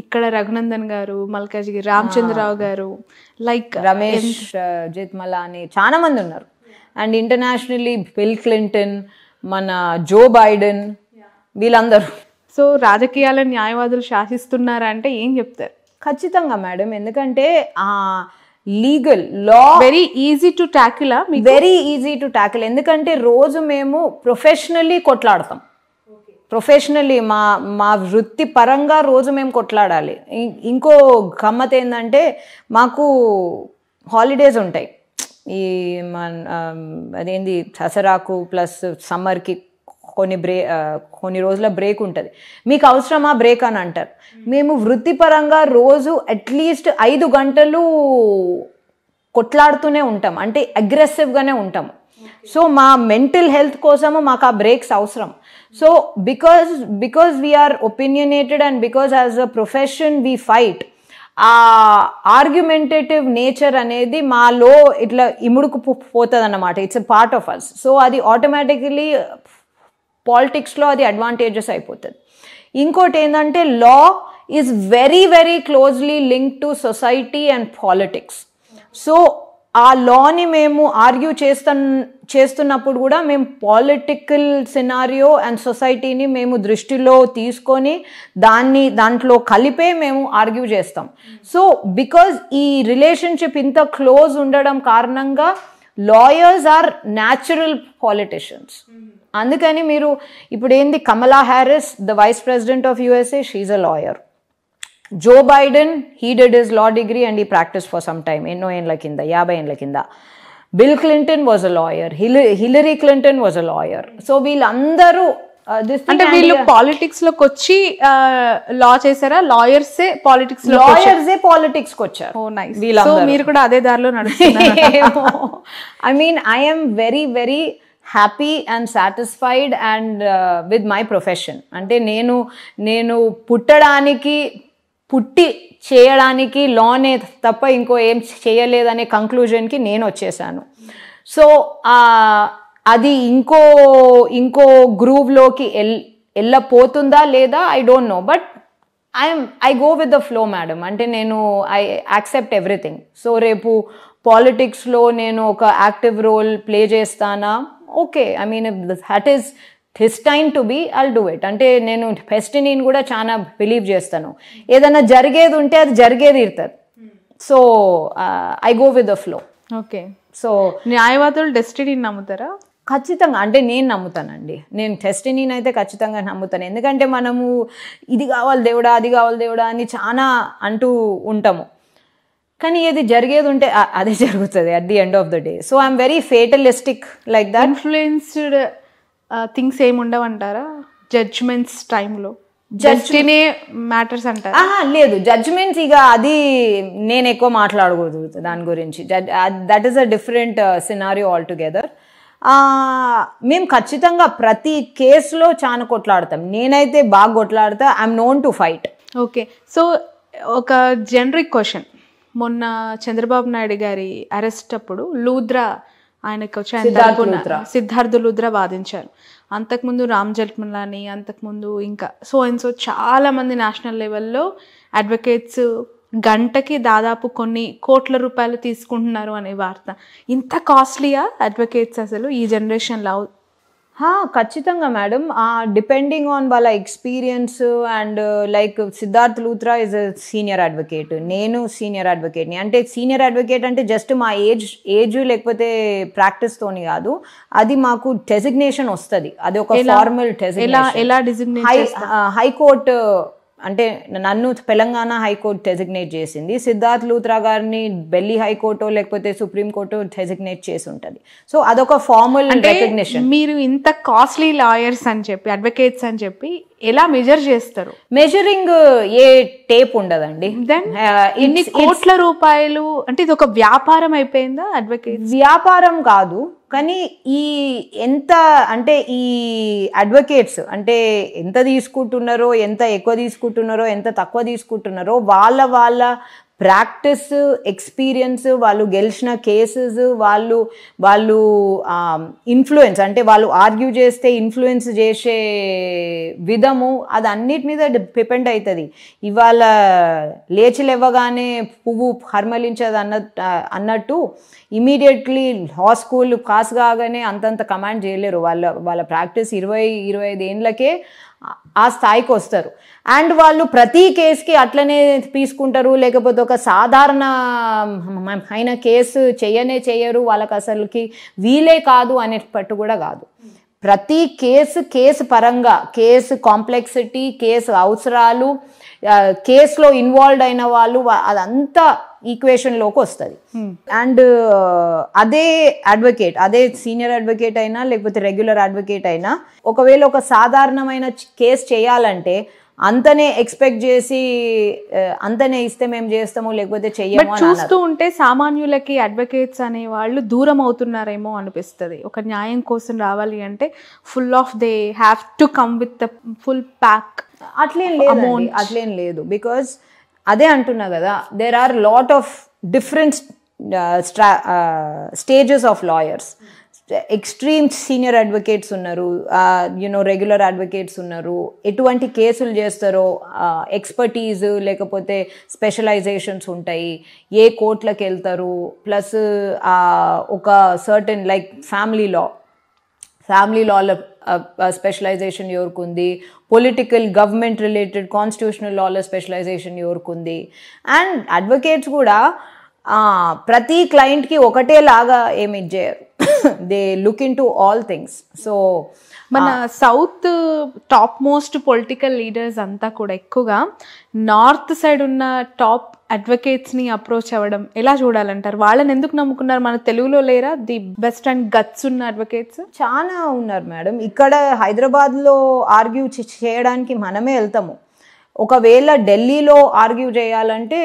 ఇక్కడ రఘునందన్ గారు, మల్కాజ్గిరి రామచంద్రరావు గారు, లైక్ రమేష్ జెఠ్మలానీ, చాలా మంది ఉన్నారు. అండ్ ఇంటర్నేషనల్లీ బిల్ క్లింటన్, మన జో బైడెన్, వీళ్ళందరూ. సో రాజకీయాలను న్యాయవాదులు శాసిస్తున్నారా అంటే ఏం చెప్తారు? ఖచ్చితంగా మేడం, ఎందుకంటే legal law very easy to tackle. ఎందుకంటే రోజు మేము ప్రొఫెషనల్లీ కొట్లాడతాం, ప్రొఫెషనల్లీ మా వృత్తి పరంగా రోజు మేము కొట్లాడాలి. ఇంకో గమ్మత్ ఏంటంటే మాకు హాలిడేస్ ఉంటాయి, ఈ అదేంది దసరాకు ప్లస్ సమ్మర్కి కొన్ని రోజుల బ్రేక్ ఉంటుంది. మీకు అవసరమా బ్రేక్ అని అంటారు. మేము వృత్తిపరంగా రోజు అట్లీస్ట్ 5 గంటలు కొట్లాడుతూనే ఉంటాం, అంటే అగ్రెసివ్గానే ఉంటాం. సో మా మెంటల్ హెల్త్ కోసము మాకు ఆ బ్రేక్స్ అవసరం. So because we're opinionated and because as a profession we fight, ఆ ఆర్గ్యుమెంటేటివ్ నేచర్ అనేది మాలో ఇట్లా ఇముడుకు పోతుంది అన్నమాట. It's a part of us. So అది ఆటోమేటికలీ పాలిటిక్స్లో అది అడ్వాంటేజెస్ అయిపోతుంది. ఇంకోటి ఏంటంటే లా is very, very closely linked to society and politics. So ఆ లాని మేము ఆర్గ్యూ చేస్తున్నప్పుడు కూడా మేము పాలిటికల్ సినారియో అండ్ సొసైటీని మేము దృష్టిలో తీసుకొని దాంట్లో కలిపే మేము ఆర్గ్యూ చేస్తాం. సో బికాజ్ ఈ రిలేషన్షిప్ ఇంత క్లోజ్ ఉండడం కారణంగా లాయర్స్ ఆర్ న్యాచురల్ పాలిటిషియన్స్. అందుకని మీరు ఇప్పుడు ఏంది, Kamala Harris the vice president of USA, she a lawyer. Joe Biden, he did his law degree and he practiced for some time. ఎన్నో ఏళ్ళ కింద, 50 ఏళ్ళ కింద. Bill Clinton was a lawyer. Hillary Clinton was a lawyer. So వీళ్ళందరూ అంటే వీళ్ళు పాలిటిక్స్ లోకి వచ్చి లా చేశారా? లాయర్సే పాలిటిక్స్ పాలిటిక్స్ కి వచ్చారు. మీరు కూడా అదే దారిలో నడుస్తున్నారు. I mean, I am very, very happy and satisfied and with my profession. అంటే నేను పుట్టి చేయడానికి లానే తప్ప ఇంకో ఏం చేయలేదనే కంక్లూజన్కి నేను వచ్చేసాను. సో అది ఇంకో గ్రూవ్లోకి వెళ్ళపోతుందా లేదా I don't know, but I go with the flow madam. అంటే నేను ఐ యాక్సెప్ట్ ఎవ్రీథింగ్. సో రేపు పాలిటిక్స్లో నేను ఒక యాక్టివ్ రోల్ ప్లే చేస్తానా, okay. I mean that is his time to be, I'll do it. అంటే నేను డెస్టినీని కూడా చాలా బిలీవ్ చేస్తాను. ఏదైనా జరిగేది ఉంటే అది జరిగేది ఇరుతుంది. So I go with the flow. Okay. So న్యాయవాదులు డెస్టినీని నమ్ముతారా? ఖచ్చితంగా. అంటే నేను నమ్ముతానండి. నేను డెస్టినీని అయితే ఖచ్చితంగా నమ్ముతాను. ఎందుకంటే మనము ఇది కావాలి దేవుడా, అది కావాలి దేవుడా అని చాలా అంటూ ఉంటాము, కానీ ఏది జరిగేది ఉంటే అదే జరుగుతుంది at the end of the day. So I'm very fatalistic like that. Influenced things ఏమి ఉండవంటారా జడ్జ్మెంట్స్ టైంలో? జడ్జినే మ్యాటర్స్ అంటారా? లేదు, జడ్జ్మెంట్స్ ఇక అది నేను ఎక్కువ మాట్లాడకూడదు దాని గురించి. That is a different scenario altogether. మేము ఖచ్చితంగా ప్రతి కేసులో చాలా కొట్లాడతాం. నేనైతే బాగా కొట్లాడతా. I'm known to fight. Okay. So ఒక జనరిక్ క్వశ్చన్, మొన్న చంద్రబాబు నాయుడు గారి అరెస్ట్ అప్పుడు లూద్రా ఆయనకు వచ్చి సిద్ధార్థ లూద్రా వాదించారు. అంతకుముందు రామ్ జెల్మలాని, అంతకుముందు ఇంకా సో చాలా మంది నేషనల్ లెవెల్లో అడ్వకేట్స్ గంటకి దాదాపు కొన్ని కోట్ల రూపాయలు తీసుకుంటున్నారు అనే వార్త. ఇంత కాస్ట్లీయా అడ్వకేట్స్ అసలు ఈ జనరేషన్లో? ఖచ్చితంగా మేడం. డిపెండింగ్ ఆన్ వాళ్ళ experience and like Siddharth Luthra is a senior advocate, నేను సీనియర్ అడ్వకేట్ని. అంటే సీనియర్ అడ్వకేట్ అంటే జస్ట్ మా ఏజ్ లేకపోతే ప్రాక్టీస్తోని కాదు, అది మాకు డెసిగ్నేషన్ వస్తుంది. అది ఒక ఫార్మల్ డెసిగ్నేషన్. హైకోర్టు అంటే నన్ను తెలంగాణ హైకోర్టు డెసిగ్నేట్ చేసింది. సిద్ధార్థ్ లూత్రా గారిని ఢిల్లీ హైకోర్టు లేకపోతే సుప్రీంకోర్టు డెసిగ్నేట్ చేసి ఉంటుంది. సో అదొక ఫార్మల్ రికగ్నిషన్. మీరు ఇంత కాస్ట్లీ లాయర్స్ అని చెప్పి, అడ్వకేట్స్ అని చెప్పి ఎలా మెజర్ చేస్తారు? మెజరింగ్ ఏ టేప్ ఉండదండి. దెన్ ఇన్ని కోట్ల రూపాయలు అంటే ఇది ఒక వ్యాపారం అయిపోయిందా? అడ్వకేట్ వ్యాపారం కాదు, కానీ ఈ ఎంత అంటే ఈ అడ్వకేట్స్ అంటే ఎంత తీసుకుంటున్నారో, ఎంత ఎక్కువ తీసుకుంటున్నారో, ఎంత తక్కువ తీసుకుంటున్నారో, వాళ్ళ ప్రాక్టీస్, ఎక్స్పీరియన్స్, వాళ్ళు గెలిచిన కేసెస్, వాళ్ళు ఇన్ఫ్లుయెన్స్ అంటే వాళ్ళు ఆర్గ్యూ చేస్తే ఇన్ఫ్లుయెన్స్ చేసే విధము, అది అన్నిటి మీద డిపెండ్ అవుతుంది. ఇవాళ లేచి లేవగానే పువ్వు హర్మలించదు అన్నట్టు ఇమీడియట్లీ లా స్కూల్ పాస్ కాగానే అంతంత కమాండ్ చేయలేరు. వాళ్ళ ప్రాక్టీస్ 20-25 ఏళ్ళకే ఆ స్థాయికి వస్తారు. అండ్ వాళ్ళు ప్రతి కేసుకి అట్లనే తీసుకుంటారు, లేకపోతే ఒక సాధారణ అయిన కేసు చేయరు. వాళ్ళకి అసలుకి వీలే కాదు అనేటట్టు కూడా కాదు. ప్రతి కేసు పరంగా, కేసు కాంప్లెక్సిటీ, కేసు అవసరాలు, కేసులో ఇన్వాల్వ్ అయిన వాళ్ళు, అదంతా ఈక్వేషన్లోకి వస్తుంది. అండ్ అదే అడ్వకేట్, అదే సీనియర్ అడ్వకేట్ అయినా లేకపోతే రెగ్యులర్ అడ్వకేట్ అయినా ఒకవేళ ఒక సాధారణమైన కేసు చేయాలంటే అంతనే ఎక్స్పెక్ట్ చేసి అంతనే ఇస్తే మేము చేస్తాము లేకపోతే చెయ్యము. చూస్తూ ఉంటే సామాన్యులకి అడ్వకేట్స్ అనే వాళ్ళు దూరం అవుతున్నారేమో అనిపిస్తుంది. ఒక న్యాయం కోసం రావాలి అంటే full of they have to come with the full pack. అట్లేం లేదు. బికాజ్ అదే అంటున్నా కదా, there are lot of different stages of lawyers. Extreme senior advocates ఉన్నారు, రెగ్యులర్ అడ్వకేట్స్ ఉన్నారు. ఎటువంటి కేసులు చేస్తారో ఎక్స్పర్టీజ్ లేకపోతే స్పెషలైజేషన్స్ ఉంటాయి, ఏ కోర్టులకు వెళ్తారు, ప్లస్ ఒక సర్టన్ లైక్ ఫ్యామిలీ లాలో స్పెషలైజేషన్ ఎవరికి ఉంది, పొలిటికల్ గవర్నమెంట్ రిలేటెడ్ కాన్స్టిట్యూషనల్ లాలో స్పెషలైజేషన్ ఎవరికి ఉంది. అండ్ అడ్వకేట్స్ కూడా ప్రతి క్లయింట్కి ఒకటే లాగా ఏమి చేయరు, they look into all things. So మన south top most political leaders అంతా కూడా ఎక్కువగా నార్త్ సైడ్ ఉన్న టాప్ అడ్వకేట్స్ని అప్రోచ్ అవ్వడం ఎలా చూడాలంటారు? వాళ్ళని ఎందుకు నమ్ముకున్నారు? మన తెలుగులో లేరా ది బెస్ట్ అండ్ గట్స్ ఉన్న అడ్వకేట్స్? చాలా ఉన్నారు మేడం. ఇక్కడ హైదరాబాద్లో ఆర్గ్యూ చేయడానికి మనమే వెళ్తాము. ఒకవేళ ఢిల్లీలో ఆర్గ్యూ చేయాలంటే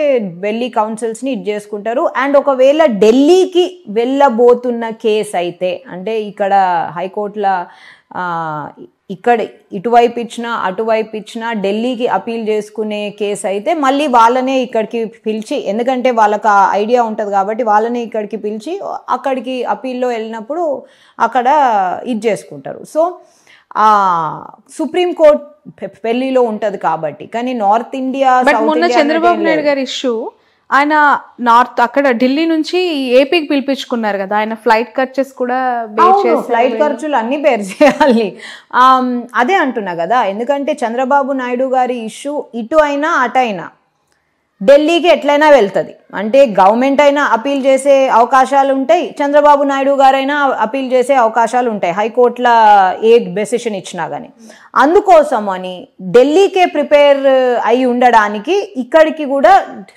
ఢిల్లీ కౌన్సిల్స్ని ఇది చేసుకుంటారు. అండ్ ఒకవేళ ఢిల్లీకి వెళ్ళబోతున్న కేసు అయితే, అంటే ఇక్కడ హైకోర్టులో ఇక్కడ ఇటువైపు ఇచ్చినా అటువైపు ఇచ్చినా ఢిల్లీకి అపీల్ చేసుకునే కేసు అయితే మళ్ళీ వాళ్ళనే ఇక్కడికి పిలిచి, ఎందుకంటే వాళ్ళకి ఆ ఐడియా ఉంటుంది కాబట్టి వాళ్ళనే ఇక్కడికి పిలిచి అక్కడికి అపీల్లో వెళ్ళినప్పుడు అక్కడ ఇది చేసుకుంటారు. సో సుప్రీంకోర్టు ఢిల్లీలో ఉంటుంది కాబట్టి. కానీ నార్త్ ఇండియా, మొన్న చంద్రబాబు నాయుడు గారి ఇష్యూ ఆయన నార్త్ అక్కడ ఢిల్లీ నుంచి ఏపీకి పిలిపించుకున్నారు కదా, ఆయన ఫ్లైట్ ఖర్చెస్ కూడా ఫ్లైట్ ఖర్చులు అన్ని బేర్ చేయాలి. అదే అంటున్నా కదా, ఎందుకంటే చంద్రబాబు నాయుడు గారి ఇష్యూ ఇటు అయినా అటైనా ఢిల్లీకి ఎట్లయినా వెళ్తుంది. అంటే గవర్నమెంట్ అయినా అపీల్ చేసే అవకాశాలు ఉంటాయి, చంద్రబాబు నాయుడు గారైనా అపీల్ చేసే అవకాశాలు ఉంటాయి హైకోర్టులో ఏ డెసిషన్ ఇచ్చినా కానీ. అందుకోసం అని ఢిల్లీకే ప్రిపేర్ అయి ఉండడానికి ఇక్కడికి కూడా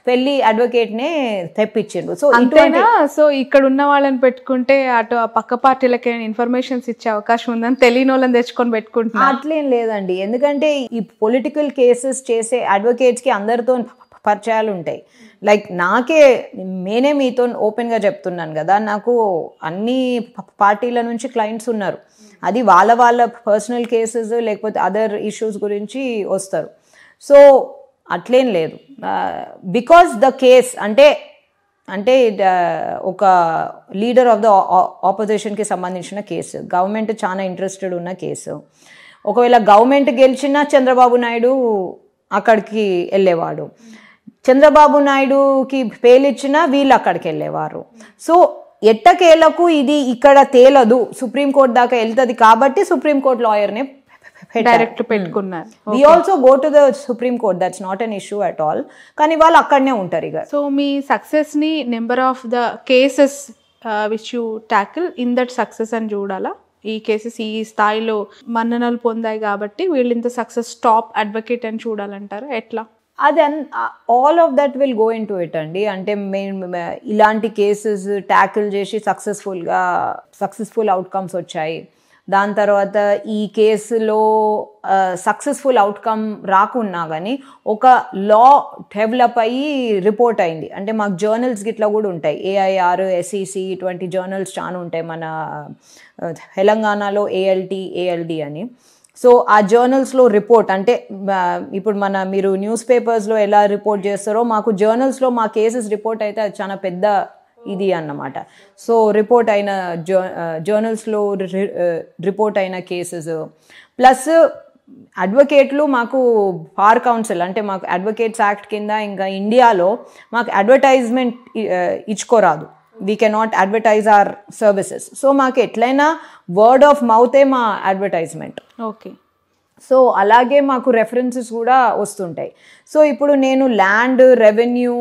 ఢిల్లీ అడ్వకేట్నే తెప్పించిండు. సో అంతేనా? సో ఇక్కడ ఉన్న వాళ్ళని పెట్టుకుంటే అటు పక్క పార్టీలకి ఇన్ఫర్మేషన్స్ ఇచ్చే అవకాశం ఉందని తెలియని వాళ్ళని తెచ్చుకొని పెట్టుకుంటున్నా? అట్లేం లేదండి, ఎందుకంటే ఈ పొలిటికల్ కేసెస్ చేసే అడ్వకేట్స్కి అందరితో పరిచయాలు ఉంటాయి. లైక్ నేనే మీతో ఓపెన్గా చెప్తున్నాను కదా, నాకు అన్ని పార్టీల నుంచి క్లయింట్స్ ఉన్నారు. అది వాళ్ళ పర్సనల్ కేసెస్ లేకపోతే అదర్ ఇష్యూస్ గురించి వస్తారు. సో అట్లేం లేదు, బికాస్ ద కేస్ అంటే ఒక లీడర్ ఆఫ్ ద ఆపోజిషన్కి సంబంధించిన కేసు, గవర్నమెంట్ చాలా ఇంట్రెస్టెడ్ ఉన్న కేసు. ఒకవేళ గవర్నమెంట్ గెలిచినా చంద్రబాబు నాయుడు అక్కడికి వెళ్ళేవాడు, చంద్రబాబు నాయుడుకి పేలిచ్చినా వీళ్ళు అక్కడికి వెళ్ళేవారు. సో ఎట్టకేలకు ఇది ఇక్కడ తేలదు, సుప్రీంకోర్టు దాకా వెళ్తుంది కాబట్టి సుప్రీంకోర్టు లాయర్నే డైరెక్ట్ పెట్టుకున్నారు. We also go to the supreme court, that's not an issue at all. కానీ వాళ్ళు అక్కడనే ఉంటారు ఇక. సో మీ సక్సెస్ని number of the cases which you tackle in that success అని చూడాలా? ఈ కేసెస్ ఈ స్థాయిలో మన్ననలు పొందాయి కాబట్టి వీళ్ళు ఇంత సక్సెస్ టాప్ అడ్వకేట్ అని చూడాలంటారా? ఎట్లా? అది all of that will go in to it అండి. అంటే ఇలాంటి కేసెస్ ట్యాకిల్ చేసి సక్సెస్ఫుల్ అవుట్కమ్స్ వచ్చాయి. దాని తర్వాత ఈ కేసులో సక్సెస్ఫుల్ అవుట్కమ్ రాకున్నా కానీ ఒక లా డెవలప్ అయ్యి రిపోర్ట్ అయింది. అంటే మాకు జర్నల్స్ గిట్లా కూడా ఉంటాయి, AIR, SEC ఇటువంటి జర్నల్స్ చాలా ఉంటాయి మన తెలంగాణలో, ALD అని. సో ఆ జర్నల్స్లో రిపోర్ట్ అంటే ఇప్పుడు మీరు న్యూస్ పేపర్స్లో ఎలా రిపోర్ట్ చేస్తారో మాకు జర్నల్స్లో మా కేసెస్ రిపోర్ట్ అయితే అది చాలా పెద్ద ఇది అన్నమాట. సో రిపోర్ట్ అయిన జర్నల్స్లో రిపోర్ట్ అయిన కేసెస్ ప్లస్ అడ్వకేట్లు మాకు బార్ కౌన్సిల్ అంటే మాకు అడ్వకేట్స్ యాక్ట్ కింద ఇంకా ఇండియాలో మాకు అడ్వర్టైజ్మెంట్ ఇచ్చుకోరాదు, we cannot advertise our services. So మాకు ఎట్లయినా వర్డ్ ఆఫ్ మౌతే మా అడ్వర్టైజ్మెంట్. ఓకే. సో అలాగే మాకు రెఫరెన్సెస్ కూడా వస్తుంటాయి. సో ఇప్పుడు నేను land, revenue,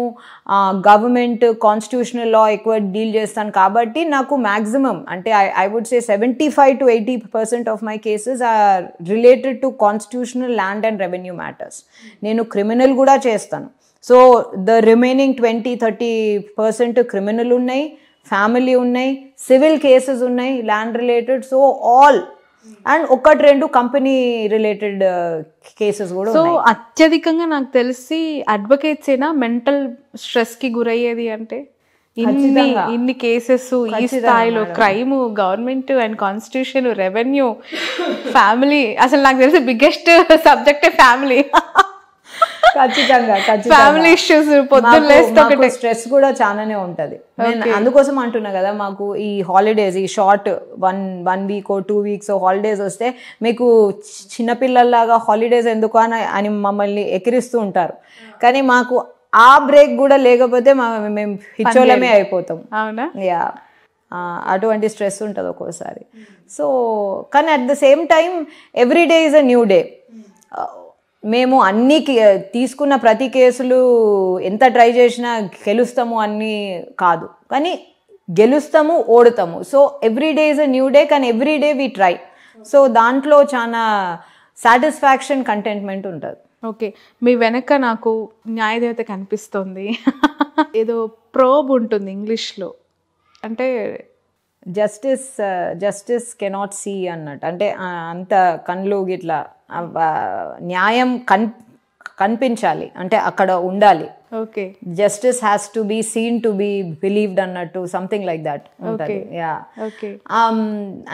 government, constitutional law ఎక్కువ డీల్ చేస్తాను కాబట్టి నాకు మ్యాక్సిమం అంటే I would say 75 to 80% of my cases are related to constitutional, land and revenue matters. నేను క్రిమినల్ కూడా చేస్తాను. సో ద రిమైనింగ్ 20-30% క్రిమినల్ ఉన్నాయి, ఫ్యామిలీ ఉన్నాయి, సివిల్ కేసెస్ ఉన్నాయి, land related. So all and 1-2 company related cases కూడా. సో అత్యధికంగా నాకు తెలిసి అడ్వకేట్స్ ఏనా మెంటల్ స్ట్రెస్ కి గురయ్యేది? అంటే ఇన్ని కేసెస్ ఈ స్థాయిలో, crime, government and constitution, revenue, family, అసలు నాకు తెలిసి బిగ్గెస్ట్ సబ్జెక్టే ఫ్యామిలీ. ఖచ్చితంగా ఫ్యామిలీ ఇష్యూస్ పొద్దున్న లేస్తే ఒకటే స్ట్రెస్ కూడా చాలానే ఉంటది. నేను అందుకోసం అంటున్నా కదా, మాకు ఈ హాలిడేస్, ఈ షార్ట్ 1 వీక్ 2 వీక్స్ హాలిడేస్ వస్తే మీకు చిన్నపిల్లల్లాగా హాలిడేస్ ఎందుకు అని మమ్మల్ని ఎక్కిరిస్తూ ఉంటారు. కానీ మాకు ఆ బ్రేక్ కూడా లేకపోతే మేము పిచ్చోళమే అయిపోతాం. అవునా? యా, అటువంటి స్ట్రెస్ ఉంటుంది ఒక్కోసారి. సో కానీ at the same time every day is a new day. మేము అన్ని తీసుకున్న ప్రతి కేసులు ఎంత ట్రై చేసినా గెలుస్తాము అని కాదు, కానీ గెలుస్తాము, ఓడుతాము. So every day is a new day, కానీ every day we try. So దాంట్లో చాలా సాటిస్ఫాక్షన్, కంటెంట్మెంట్ ఉంటుంది. ఓకే, మీ వెనక నాకు న్యాయదేవత కనిపిస్తుంది. ఏదో ప్రోబ్ ఉంటుంది ఇంగ్లీష్లో, అంటే జస్టిస్ కెనాట్ సీ అన్నట్టు. అంటే అంత కళ్ళు గిట్లా న్యాయం కనిపించాలి, అంటే అక్కడ ఉండాలి. Okay, justice has to be seen to be believed అన్నట్టు, సంథింగ్ లైక్ దట్ ఉంటుంది. యా,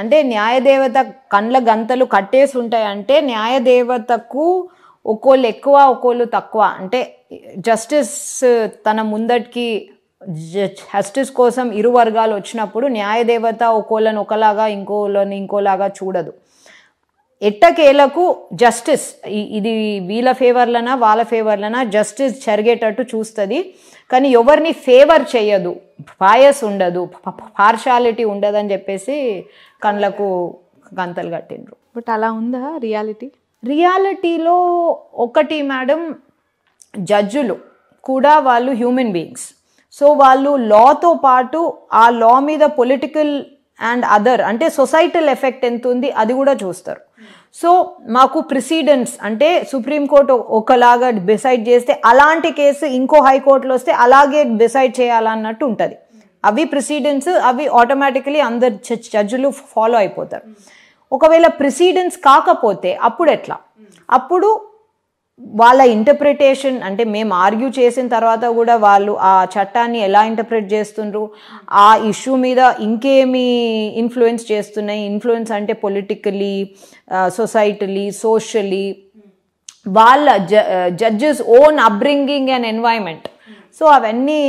అంటే న్యాయదేవత కండ్ల గంతలు కట్టేసి ఉంటాయి. అంటే న్యాయదేవతకు ఒక్కోళ్ళు ఎక్కువ, ఒక్కోళ్ళు తక్కువ. అంటే జస్టిస్ తన ముందటికి జస్టిస్ కోసం ఇరు వర్గాలు వచ్చినప్పుడు న్యాయదేవత ఒక్కోళ్ళని ఒకలాగా, ఇంకోళ్ళని ఇంకోలాగా చూడదు. ఎట్టకేలకు జస్టిస్ ఇది వీళ్ళ ఫేవర్లనా వాళ్ళ ఫేవర్లనా జస్టిస్ జరిగేటట్టు చూస్తుంది. కానీ ఎవరిని ఫేవర్ చేయదు, బయాస్ ఉండదు, పార్షాలిటీ ఉండదని చెప్పేసి కళ్ళకు గంతలు కట్టిండ్రు. బట్ అలా ఉందా రియాలిటీలో? ఒకటి మేడం, జడ్జులు కూడా వాళ్ళు హ్యూమన్ బీయింగ్స్. సో వాళ్ళు లాతో పాటు ఆ లా మీద పొలిటికల్ అండ్ అదర్, అంటే సొసైటల్ ఎఫెక్ట్ ఎంత ఉంది అది కూడా చూస్తారు. సో మాకు ప్రెసిడెంట్స్, అంటే సుప్రీంకోర్టు ఒకలాగా డిసైడ్ చేస్తే అలాంటి కేసు ఇంకో హైకోర్టులో వస్తే అలాగే డిసైడ్ చేయాలన్నట్టు ఉంటుంది. అవి ప్రెసిడెంట్స్, అవి ఆటోమేటికలీ అందరు జడ్జులు ఫాలో అయిపోతారు. ఒకవేళ ప్రెసిడెంట్స్ కాకపోతే అప్పుడు ఎట్లా? అప్పుడు వాళ్ళ ఇంటర్ప్రిటేషన్, అంటే మేము ఆర్గ్యూ చేసిన తర్వాత కూడా వాళ్ళు ఆ చట్టాన్ని ఎలా ఇంటర్ప్రిట్ చేస్తుండ్రు, ఆ ఇష్యూ మీద ఇంకేమి ఇన్ఫ్లుయెన్స్ చేస్తున్నాయి. ఇన్ఫ్లుయెన్స్ అంటే పొలిటికలీ, సొసైటలీ, సోషలీ, వాళ్ళ judges own upbringing and environment. So అవన్నీ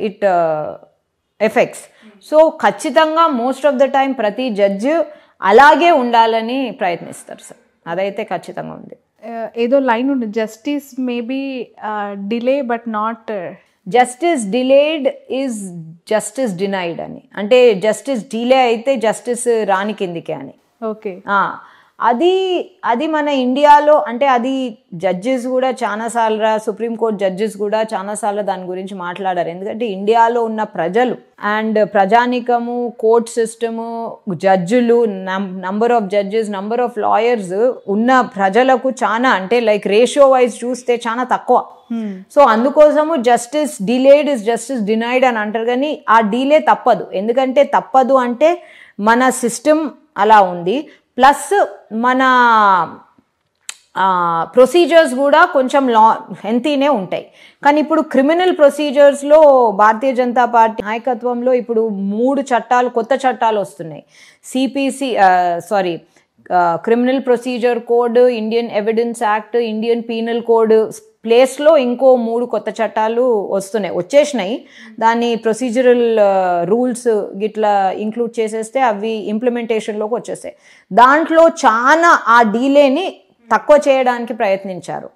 ఇట్ ఎఫెక్ట్స్. సో ఖచ్చితంగా మోస్ట్ ఆఫ్ ద టైం ప్రతి జడ్జి అలాగే ఉండాలని ప్రయత్నిస్తారు సార్. అదైతే ఖచ్చితంగా ఉంది. ఏదో లైన్ ఉంది, justice maybe delay but not justice delayed is justice denied అని. అంటే జస్టిస్ డిలే అయితే జస్టిస్ రాని కిందికే అని. ఓకే, అది మన ఇండియాలో, అంటే అది జడ్జెస్ కూడా చాలాసార్లు, సుప్రీంకోర్టు జడ్జెస్ కూడా చాలాసార్లు దాని గురించి మాట్లాడారు. ఎందుకంటే ఇండియాలో ఉన్న ప్రజలు అండ్ ప్రజానికము, కోర్ట్ సిస్టము, జడ్జులు, number of judges, number of lawyers ఉన్న ప్రజలకు చాలా, అంటే లైక్ రేషియో వైజ్ చూస్తే చాలా తక్కువ. సో అందుకోసము justice delayed is justice denied అని అంటారు. కానీ ఆ డిలే తప్పదు. ఎందుకంటే తప్పదు అంటే మన సిస్టమ్ అలా ఉంది, ప్లస్ మన ప్రొసీజర్స్ కూడా కొంచెం హెల్తీనే ఉంటాయి. కానీ ఇప్పుడు క్రిమినల్ ప్రొసీజర్స్లో భారతీయ జనతా పార్టీ నాయకత్వంలో ఇప్పుడు 3 కొత్త చట్టాలు వస్తున్నాయి. Criminal procedure code, Indian evidence act, Indian penal code ప్లేస్లో ఇంకో 3 కొత్త చట్టాలు వచ్చేసినాయి. దాన్ని ప్రొసీజరల్ రూల్స్ గిట్లా ఇంక్లూడ్ చేసేస్తే అవి ఇంప్లిమెంటేషన్లోకి వచ్చేసాయి. దాంట్లో చాలా ఆ డీలేని తక్కువ చేయడానికి ప్రయత్నించారు.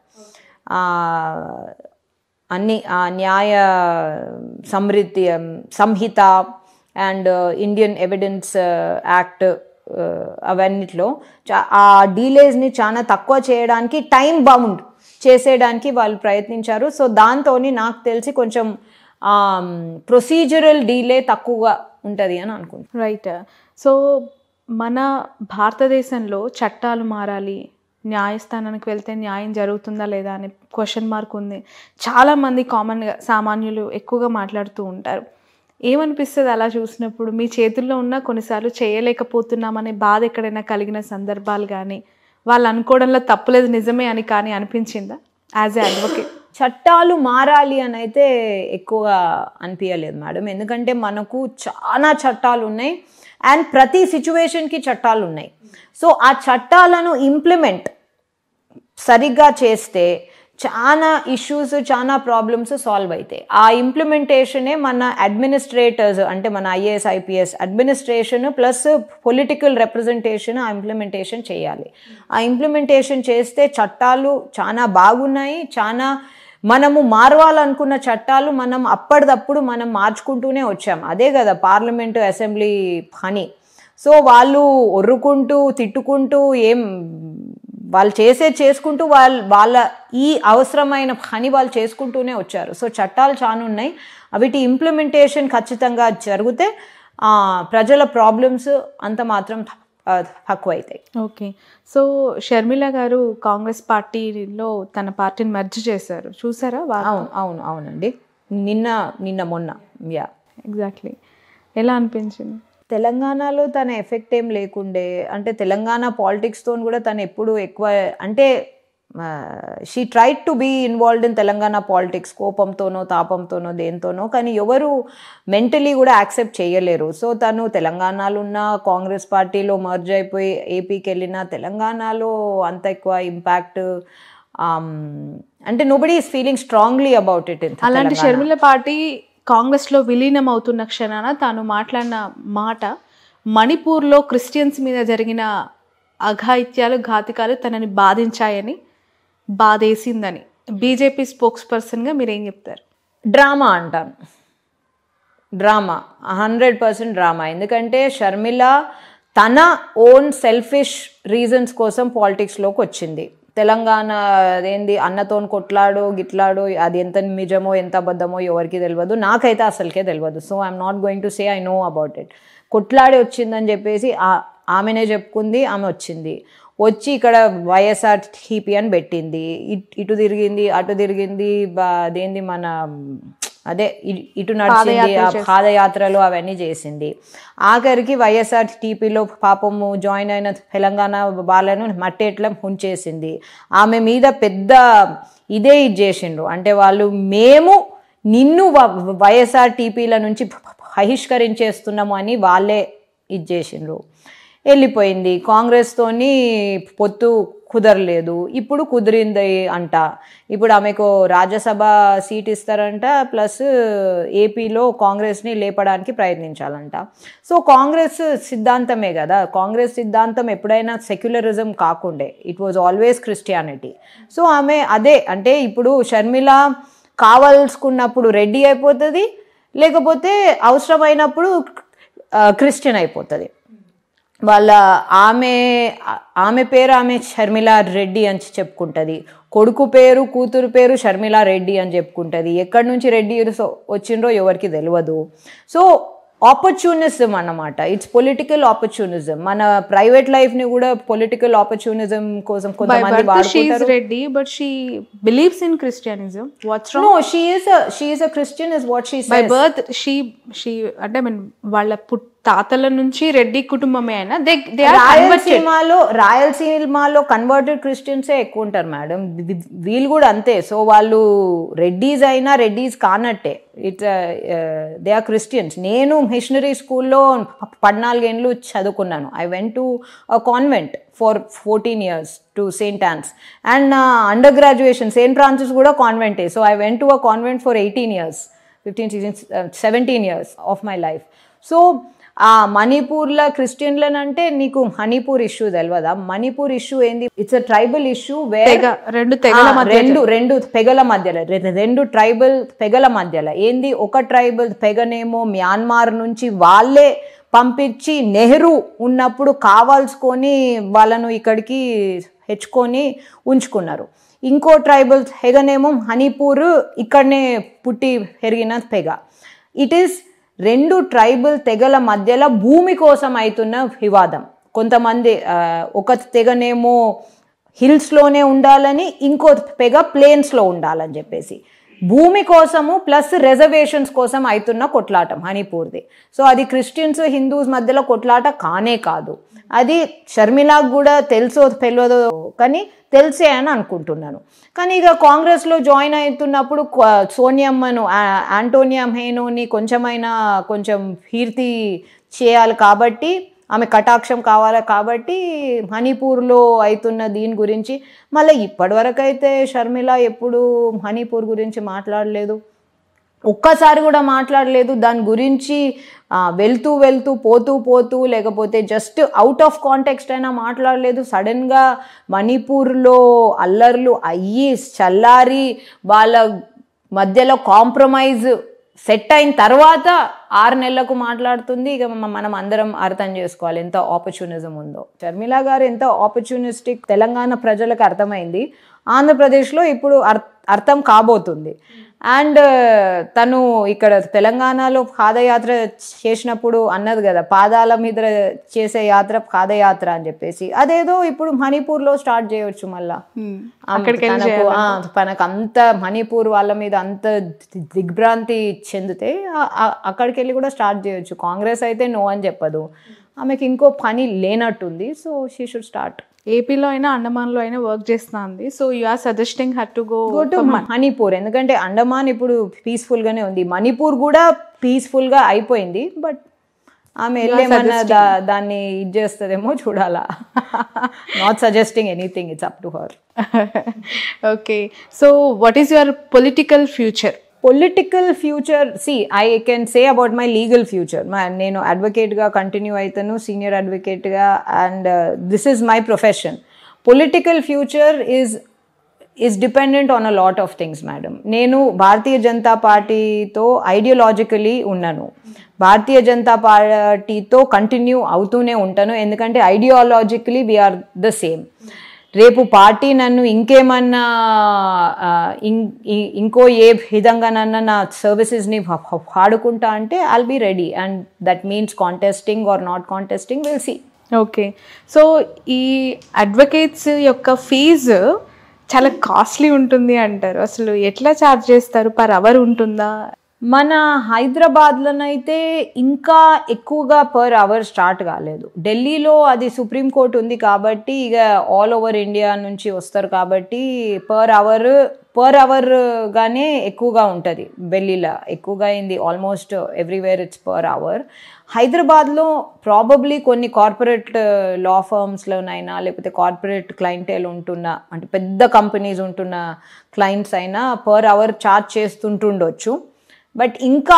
అన్ని న్యాయ సంహిత అండ్ ఇండియన్ ఎవిడెన్స్ యాక్ట్ అవన్నిట్లో ఆ డీలేస్ని చాలా తక్కువ చేయడానికి, టైం బౌండ్ చేసేయడానికి వాళ్ళు ప్రయత్నించారు. సో దాంతో నాకు తెలిసి కొంచెం ప్రొసీజరల్ డీలే తక్కువగా ఉంటుంది అని అనుకుంటున్నాను. రైట్. సో మన భారతదేశంలో చట్టాలు మారాలి, న్యాయస్థానానికి వెళ్తే న్యాయం జరుగుతుందా లేదా అనే క్వశ్చన్ మార్క్ ఉంది. చాలామంది కామన్గా సామాన్యులు ఎక్కువగా మాట్లాడుతూ ఉంటారు. ఏమనిపిస్తుంది అలా చూసినప్పుడు? మీ చేతుల్లో ఉన్న కొన్నిసార్లు చేయలేకపోతున్నామనే బాధ ఎక్కడైనా కలిగిన సందర్భాలు కానీ, వాళ్ళు అనుకోవడంలో తప్పులేదు నిజమే అని కానీ అనిపించిందా యాజ్ ఏ అడ్వకేట్? చట్టాలు మారాలి అని అయితే ఎక్కువగా అనిపించలేదు మేడం. ఎందుకంటే మనకు చాలా చట్టాలు ఉన్నాయి అండ్ ప్రతి సిచ్యువేషన్కి చట్టాలు ఉన్నాయి. సో ఆ చట్టాలను ఇంప్లిమెంట్ సరిగ్గా చేస్తే చాలా ఇష్యూస్ చాలా ప్రాబ్లమ్స్ సాల్వ్ అవుతాయి. ఆ ఇంప్లిమెంటేషనే మన అడ్మినిస్ట్రేటర్స్ అంటే మన IAS IPS administration plus political representation ఆ ఇంప్లిమెంటేషన్ చేయాలి. ఆ ఇంప్లిమెంటేషన్ చేస్తే చట్టాలు చాలా బాగున్నాయి. చాలా మనము మారవాలనుకున్న చట్టాలు మనం అప్పటిదప్పుడు మనం మార్చుకుంటూనే వచ్చాం. అదే కదా పార్లమెంటు అసెంబ్లీ పని. సో వాళ్ళు ఒర్రుకుంటూ తిట్టుకుంటూ వాళ్ళు చేసుకుంటూ వాళ్ళ ఈ అవసరమైన పని వాళ్ళు చేసుకుంటూనే వచ్చారు. సో చట్టాలు చాలా ఉన్నాయి. వీటి ఇంప్లిమెంటేషన్ ఖచ్చితంగా జరిగితే ప్రజల ప్రాబ్లమ్స్ అంత మాత్రం తక్కువ అవుతాయి. ఓకే. సో షర్మిల గారు కాంగ్రెస్ పార్టీలో తన పార్టీని మెర్జ్ చేశారు, చూసారా? అవునండి, నిన్న మొన్న. ఎగ్జాక్ట్లీ. ఎలా అనిపించింది? తెలంగాణలో తన ఎఫెక్ట్ ఏం లేకుండే, అంటే తెలంగాణ పాలిటిక్స్తో కూడా తను ఎప్పుడు ఎక్కువ అంటే she tried to be involved in Telangana politics, కోపంతోనో తాపంతోనో దేంతోనో, కానీ ఎవరు మెంటలీ కూడా యాక్సెప్ట్ చేయలేరు. సో తను తెలంగాణలో ఉన్న కాంగ్రెస్ పార్టీలో మర్జ్ అయిపోయి ఏపీకి వెళ్ళిన తెలంగాణలో అంత ఎక్కువ ఇంపాక్ట్ అంటే nobody is feeling strongly about it. అలాంటి షర్మిల పార్టీ కాంగ్రెస్లో విలీనం అవుతున్న క్షణాన తాను మాట్లాడిన మాట, మణిపూర్లో క్రిస్టియన్స్ మీద జరిగిన అఘాయిత్యాలు ఘాతికాలు తనని బాధించాయని, బాధేసిందని బీజేపీ స్పోక్స్ పర్సన్గా మీరేం చెప్తారు? డ్రామా అంటాను. Drama 100% drama. ఎందుకంటే షర్మిల తన ఓన్ సెల్ఫిష్ రీజన్స్ కోసం పాలిటిక్స్లోకి వచ్చింది. తెలంగాణ అదేంది అన్నతో కొట్లాడు గిట్లాడు, అది ఎంత నిజమో ఎంత అబద్ధమో ఎవరికి తెలియదు, నాకైతే అసలుకే తెలియదు. So I'm not going to say I know about it. కొట్లాడి వచ్చిందని చెప్పేసి ఆమెనే చెప్పుకుంది. ఆమె వచ్చి ఇక్కడ వైఎస్ఆర్టీపీ అని పెట్టింది. ఇటు తిరిగింది అటు తిరిగింది, అదేంది మన అదే ఇటు నడిచింది, ఆ పాదయాత్రలు అవన్నీ చేసింది. ఆఖరికి వైఎస్ఆర్టీపీలో పాపము జాయిన్ అయిన తెలంగాణ వాళ్ళను మట్టేట్లా ఉంచేసింది. ఆమె మీద పెద్ద ఇది చేసిండ్రు, అంటే వాళ్ళు మేము నిన్ను వైఎస్ఆర్టీపీల నుంచి బహిష్కరించేస్తున్నాము అని వాళ్ళే ఇది చేసిండ్రు. వెళ్ళిపోయింది. కాంగ్రెస్తోని పొత్తు కుదరలేదు, ఇప్పుడు కుదిరింది అంట. ఇప్పుడు ఆమెకు రాజ్యసభ సీట్ ఇస్తారంట, ప్లస్ ఏపీలో కాంగ్రెస్ని లేపడానికి ప్రయత్నించాలంట. సో కాంగ్రెస్ సిద్ధాంతమే కదా, కాంగ్రెస్ సిద్ధాంతం ఎప్పుడైనా సెక్యులరిజం కాకుండే, it was always Christianity. So ఆమె అదే అంటే ఇప్పుడు షర్మిల కావాల్సుకున్నప్పుడు రెడ్డి అయిపోతుంది, లేకపోతే అవసరమైనప్పుడు క్రిస్టియన్ అయిపోతుంది. ఆమె పేరు ఆమె షర్మిల రెడ్డి అని చెప్పుకుంటుంది, కొడుకు పేరు కూతురు పేరు షర్మిల రెడ్డి అని చెప్పుకుంటుంది. ఎక్కడి నుంచి రెడ్డి వచ్చిండ్రో ఎవరికి తెలియదు. సో ఆపర్చునిజం అన్నమాట, ఇట్స్ పొలిటికల్ ఆపర్చునిజం. మన ప్రైవేట్ లైఫ్ ని కూడా పొలిటికల్ ఆపర్చునిజం కోసం కొంతమంది వాడుకుంటారు. Reddy but she believes in Christianity. What's wrong? No, she is a Christian is what she says. By birth she అంటే ఐ మీన్ వాళ్ళ తాతల నుంచి రెడ్డి కుటుంబమే అయినా రాయలసీమలో కన్వర్టెడ్ క్రిస్టియన్సే ఎక్కువ ఉంటారు మేడం, వీళ్ళు కూడా అంతే. సో వాళ్ళు రెడ్డీస్ అయినా రెడ్డీస్ కానట్టే, ఇట్స్ దే ఆర్ క్రిస్టియన్స్. నేను మిషనరీ స్కూల్లో 14 ఏళ్ళు చదువుకున్నాను. I went to a convent for 14 years to Saint Ann's, and under graduation Saint Francis కూడా కాన్వెంటే. So I went to a convent for 18 years, 17 years of my life. So మణిపూర్లో క్రిస్టియన్లనంటే నీకు మణిపూర్ ఇష్యూ తెలియదా? మణిపూర్ ఇష్యూ ఏంది? It's a tribal issue where రెండు తెగల మధ్యలో, రెండు ట్రైబల్ తెగల మధ్యలో ఏంది, ఒక ట్రైబల్ తెగనేమో మ్యాన్మార్ నుంచి వాళ్ళే పంపించి నెహ్రూ ఉన్నప్పుడు కావాల్సుకొని వాళ్ళను ఇక్కడికి హెచ్చుకొని ఉంచుకున్నారు. ఇంకో ట్రైబల్ తెగనేమో మణిపూర్ ఇక్కడనే పుట్టి పెరిగిన తెగ. ఇట్ ఈస్ రెండు ట్రైబల్ తెగల మధ్యలో భూమి కోసం అవుతున్న వివాదం. కొంతమంది ఒక తెగనేమో హిల్స్లోనే ఉండాలని, ఇంకో తెగ ప్లేన్స్లో ఉండాలని చెప్పేసి భూమి కోసము ప్లస్ రిజర్వేషన్స్ కోసం అవుతున్న కొట్లాట మణిపూర్ది. సో అది క్రిస్టియన్స్ హిందూస్ మధ్యలో కొట్లాట కానే కాదు. అది షర్మిలాకు కూడా తెలుసో తెలియదో కానీ తెలిసే అని అనుకుంటున్నాను. కానీ ఇక కాంగ్రెస్లో జాయిన్ అవుతున్నప్పుడు సోనియమ్మను, ఆంటోనియా మేనోని కొంచెం కీర్తి చేయాలి కాబట్టి ఆమె కటాక్షం కావాలి కాబట్టి మణిపూర్లో అవుతున్న దీని గురించి మళ్ళీ ఇప్పటివరకు అయితే షర్మిల ఎప్పుడు మణిపూర్ గురించి మాట్లాడలేదు, ఒక్కసారి కూడా మాట్లాడలేదు. దాని గురించి వెళ్తూ వెళ్తూ పోతూ లేకపోతే జస్ట్ అవుట్ ఆఫ్ కాంటెక్స్ట్ అయినా మాట్లాడలేదు. సడన్గా మణిపూర్లో అల్లర్లు అయ్యి చల్లారి వాళ్ళ మధ్యలో కాంప్రమైజ్ సెట్ అయిన తర్వాత 6 నెలలకు మాట్లాడుతుంది. ఇక మనం అందరం అర్థం చేసుకోవాలి ఎంత ఆపర్చునిజం ఉందో. షర్మిల గారు ఎంత ఆపర్చునిస్టిక్ తెలంగాణ ప్రజలకు అర్థమైంది, ఆంధ్రప్రదేశ్లో ఇప్పుడు అర్థం కాబోతుంది. అండ్ తను ఇక్కడ తెలంగాణలో పాదయాత్ర చేసినప్పుడు అన్నది కదా, పాదాల మీద చేసే యాత్ర పాదయాత్ర అని చెప్పేసి, అదేదో ఇప్పుడు మణిపూర్లో స్టార్ట్ చేయవచ్చు మళ్ళా. తనకు అంత మణిపూర్ వాళ్ళ మీద అంత దిగ్భ్రాంతి చెందితే అక్కడికి వెళ్ళి కూడా స్టార్ట్ చేయొచ్చు. కాంగ్రెస్ అయితే నో అని చెప్పదు, ఆమెకి ఇంకో పని లేనట్టుంది. So she should start. ఏపీలో అయినా అండమాన్లో అయినా వర్క్ చేస్తుంది. So you are suggesting her to go to Manipur. ఎందుకంటే అండమాన్ ఇప్పుడు పీస్ఫుల్గానే ఉంది, మణిపూర్ కూడా పీస్ఫుల్గా అయిపోయింది. బట్ ఆమె వెళ్ళేమన్నా దాన్ని ఇది చేస్తుందేమో చూడాలా. Not suggesting anything, it's up to her. Okay, so what is your political future? Political future, I can say about my legal future. నేను అడ్వకేట్గా కంటిన్యూ అవుతాను, సీనియర్ అడ్వకేట్గా, and this is my profession. Political future is dependent on a lot of things madam. నేను భారతీయ జనతా పార్టీతో ఐడియాలజికలీ ఉన్నాను, భారతీయ జనతా పార్టీతో కంటిన్యూ అవుతూనే ఉంటాను. ఎందుకంటే ఐడియాలజికలీ వీఆర్ ద సేమ్. రేపు పార్టీ నన్ను ఇంకేమన్నా ఇంకో ఏ విధంగానన్నా నా సర్వీసెస్ని వాడుకుంటా అంటే I'll be ready, and that means contesting or not contesting, will see. Okay, so ఈ అడ్వకేట్స్ యొక్క ఫీజు చాలా కాస్ట్లీ ఉంటుంది అంటారు, అసలు ఎట్లా ఛార్జ్ చేస్తారు? పర్ అవర్ ఉంటుందా? మన హైదరాబాద్లోనైతే ఇంకా ఎక్కువగా పర్ అవర్ స్టార్ట్ కాలేదు. ఢిల్లీలో అది సుప్రీంకోర్టు ఉంది కాబట్టి ఇక ఆల్ ఓవర్ ఇండియా నుంచి వస్తారు కాబట్టి పర్ అవర్ గానే ఎక్కువగా ఉంటుంది. ఢిల్లీలో ఎక్కువగా అయింది, almost everywhere it's per hour. హైదరాబాద్లో ప్రాబబ్లీ కొన్ని కార్పొరేట్ లా ఫర్మ్స్లోనైనా లేకపోతే కార్పొరేట్ క్లయింటేల్ ఉంటున్న, అంటే పెద్ద కంపెనీస్ ఉంటున్న క్లయింట్స్ అయినా పర్ అవర్ ఛార్జ్ చేస్తుంటుండొచ్చు. బట్ ఇంకా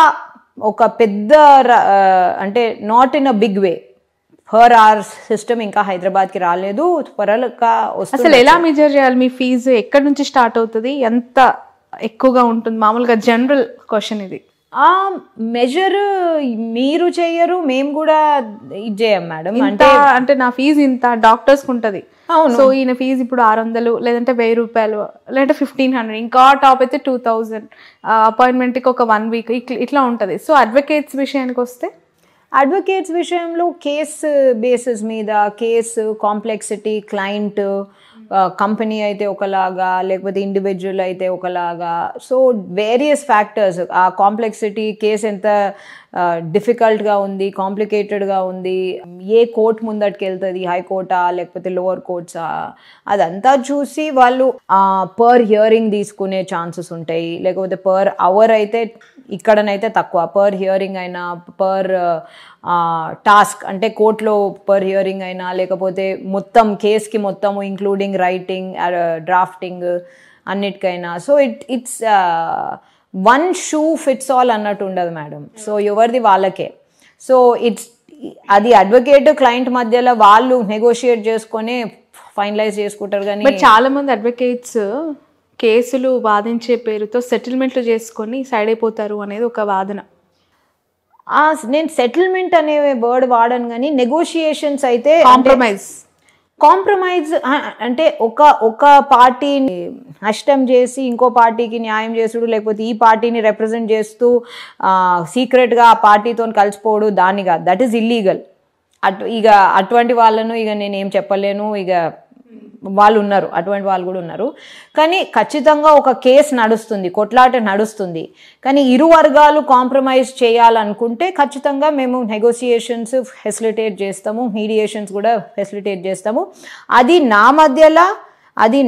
ఒక పెద్ద అంటే not in a big way per hour system ఇంకా హైదరాబాద్కి రాలేదు, త్వరగా వస్తుంది. అసలు ఎలా మెజర్ చేయాలి మీ ఫీజు? ఎక్కడి నుంచి స్టార్ట్ అవుతుంది, ఎంత ఎక్కువగా ఉంటుంది? మామూలుగా జనరల్ క్వశ్చన్ ఇది. మెజర్ మీరు చెయ్యరు, మేము కూడా ఇది చేయం మేడం. అంటే నా ఫీజు ఇంత, డాక్టర్స్కి ఉంటుంది. సో ఈయన ఫీజు ఇప్పుడు 600 లేదంటే 1000 రూపాయలు లేదంటే 1500, ఇంకా టాప్ అయితే 2000, అపాయింట్మెంట్కి ఒక 1 వీక్ ఇట్లా ఉంటుంది. సో అడ్వకేట్స్ విషయానికి వస్తే, అడ్వకేట్స్ విషయంలో కేసు బేసిస్ మీద, కేసు కాంప్లెక్సిటీ, క్లయింట్, కంపెనీ అయితే ఒకలాగా లేకపోతే ఇండివిజువల్ అయితే ఒకలాగా, సో వేరియస్ ఫ్యాక్టర్స్, ఆ కాంప్లెక్సిటీ, కేసు ఎంత డిఫికల్ట్గా ఉంది, కాంప్లికేటెడ్గా ఉంది, ఏ కోర్ట్ ముందటికి వెళ్తుంది, హైకోర్టా లేకపోతే లోవర్ కోర్ట్సా, అదంతా చూసి వాళ్ళు పర్ హియరింగ్ తీసుకునే ఛాన్సెస్ ఉంటాయి. లేకపోతే పర్ అవర్ అయితే ఇక్కడనైతే తక్కువ, పర్ హియరింగ్ అయినా, పర్ టాస్క్ అంటే కోర్టులో పర్ హియరింగ్ అయినా, లేకపోతే మొత్తం కేసుకి మొత్తము ఇంక్లూడింగ్ రైటింగ్, డ్రాఫ్టింగ్ అన్నిటికైనా. So it's one shoe fits all అన్నట్టు ఉండదు మేడం. సో ఎవరిది వాళ్ళకే. సో అది అడ్వకేట్ క్లయింట్ మధ్యలో వాళ్ళు నెగోషియేట్ చేసుకొని ఫైనలైజ్ చేసుకుంటారు. కానీ బట్ చాలా మంది అడ్వకేట్స్ కేసులు వాదించే పేరుతో సెటిల్మెంట్లు చేసుకొని సైడ్ అయిపోతారు అనేది ఒక వాదన. నేను సెటిల్మెంట్ అనే వర్డ్ వాడను, కానీ నెగోషియేషన్స్ అయితే కాంప్రమైజ్ అంటే ఒక పార్టీని నష్టం చేసి ఇంకో పార్టీకి న్యాయం చేసుడు, లేకపోతే ఈ పార్టీని రిప్రజెంట్ చేస్తూ సీక్రెట్గా ఆ పార్టీతో కలిసిపోడు, దాన్ని కాదు, దట్ ఈస్ ఇల్లీగల్. ఇక అటువంటి వాళ్ళను ఇక నేనేం చెప్పలేను. ఇక వాళ్ళు ఉన్నారు, అటువంటి వాళ్ళు కూడా ఉన్నారు. కానీ ఖచ్చితంగా ఒక కేసు నడుస్తుంది, కొట్లాట నడుస్తుంది. కానీ ఇరు వర్గాలు కాంప్రమైజ్ చేయాలనుకుంటే ఖచ్చితంగా మేము నెగోసియేషన్స్ ఫెసిలిటేట్ చేస్తాము, మీడియేషన్స్ కూడా ఫెసిలిటేట్ చేస్తాము. అది నా మధ్యలో, అది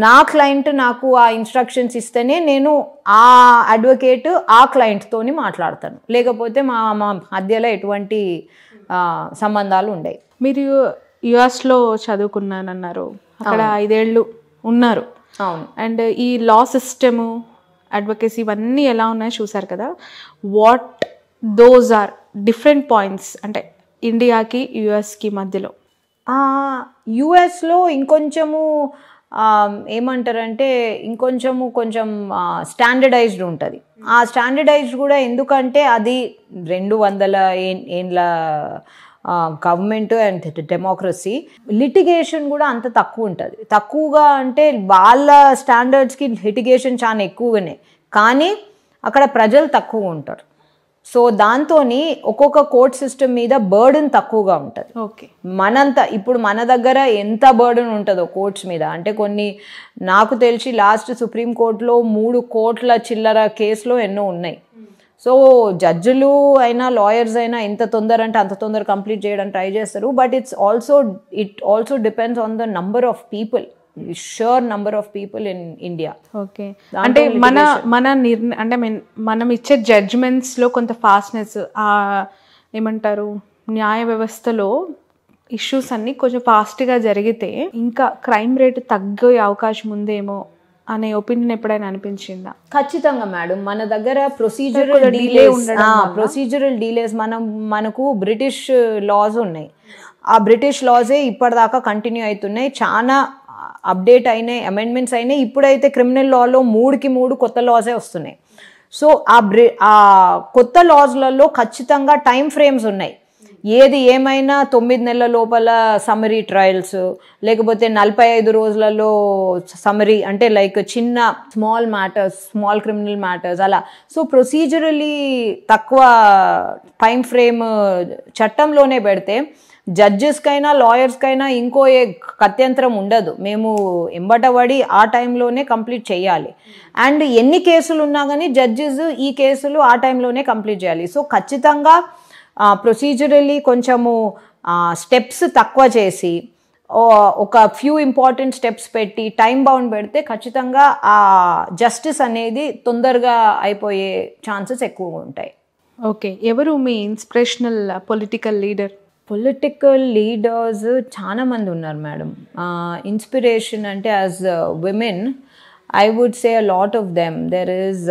నా క్లయింట్ నాకు ఆ ఇన్స్ట్రక్షన్స్ ఇస్తేనే నేను ఆ అడ్వకేట్ ఆ క్లయింట్తోని మాట్లాడతాను. లేకపోతే మా మధ్యలో ఎటువంటి సంబంధాలు ఉండేవి. మీరు యుఎస్లో చదువుకున్నానన్నారు, అక్కడ 5 ఏళ్ళు ఉన్నారు. అవును. అండ్ ఈ లా సిస్టము, అడ్వకేసీ ఇవన్నీ ఎలా ఉన్నాయో చూసారు కదా. What those are different points అంటే ఇండియాకి యుఎస్కి మధ్యలో? యుఎస్లో ఇంకొంచెము ఏమంటారంటే కొంచెం స్టాండర్డైజ్డ్ ఉంటుంది. ఆ స్టాండర్డైజ్డ్ కూడా ఎందుకంటే అది 200 ఏండ్ల గవర్నమెంట్ అండ్ డెమోక్రసీ. లిటిగేషన్ కూడా అంత తక్కువ ఉంటుంది. తక్కువగా అంటే వాళ్ళ స్టాండర్డ్స్కి లిటిగేషన్ చాలా ఎక్కువగానే, కానీ అక్కడ ప్రజలు తక్కువ ఉంటారు. సో దాంతో ఒక్కొక్క కోర్ట్ సిస్టమ్ మీద బర్డెన్ తక్కువగా ఉంటుంది. ఓకే. ఇప్పుడు మన దగ్గర ఎంత బర్డెన్ ఉంటుందో కోర్ట్స్ మీద అంటే నాకు తెలిసి లాస్ట్ సుప్రీంకోర్టులో 3 కోట్ల చిల్లర కేసులో ఎన్నో ఉన్నాయి. సో జడ్జిలు అయినా లాయర్స్ అయినా ఎంత తొందర అంటే అంత తొందర కంప్లీట్ చేయడానికి ట్రై చేస్తారు. But it also depends on the number of people, sure number of people in India. Okay. అంటే మనం ఇచ్చే జడ్జ్మెంట్స్లో కొంత ఫాస్ట్నెస్, ఏమంటారు, న్యాయ వ్యవస్థలో ఇష్యూస్ అన్నీ కొంచెం ఫాస్ట్గా జరిగితే ఇంకా క్రైమ్ రేటు తగ్గే అవకాశం ఉందేమో అనే ఒపీనియన్ ఎప్పుడైనా అనిపించిందా? ఖచ్చితంగా మేడం. మన దగ్గర ప్రొసీజరల్ డీలేస్ మనకు బ్రిటిష్ లాస్ ఉన్నాయి. ఆ బ్రిటిష్ లాసే ఇప్పటిదాకా కంటిన్యూ అవుతున్నాయి. చాలా అప్డేట్ అయినాయి, అమెండ్మెంట్స్ అయినాయి. ఇప్పుడైతే క్రిమినల్ లాలో 3కి 3 కొత్త లాసే వస్తున్నాయి. సో ఆ కొత్త లాస్లలో ఖచ్చితంగా టైం ఫ్రేమ్స్ ఉన్నాయి. ఏది ఏమైనా 9 నెలల లోపల సమరీ ట్రయల్స్, లేకపోతే 45 రోజులలో సమరీ, అంటే లైక్ చిన్న small matters, small criminal matters అలా. సో ప్రొసీజరలీ తక్కువ టైం ఫ్రేమ్ చట్టంలోనే పెడితే జడ్జెస్కైనా లాయర్స్కైనా ఇంకో కత్యంతరం ఉండదు. మేము ఎంబటబడి ఆ టైంలోనే కంప్లీట్ చేయాలి. అండ్ ఎన్ని కేసులు ఉన్నా కానీ జడ్జెస్ ఈ కేసులు ఆ టైంలోనే కంప్లీట్ చేయాలి. సో ఖచ్చితంగా ప్రొసీజరల్లీ కొంచెము స్టెప్స్ తక్కువ చేసి ఒక ఫ్యూ ఇంపార్టెంట్ స్టెప్స్ పెట్టి టైం బౌండ్ పెడితే ఖచ్చితంగా ఆ జస్టిస్ అనేది తొందరగా అయిపోయే ఛాన్సెస్ ఎక్కువగా ఉంటాయి. ఓకే. ఎవరు మీ ఇన్స్పిరేషనల్ పొలిటికల్ లీడర్స్? చాలా మంది ఉన్నారు మేడం. ఇన్స్పిరేషన్ అంటే as women I would say a lot of them. There is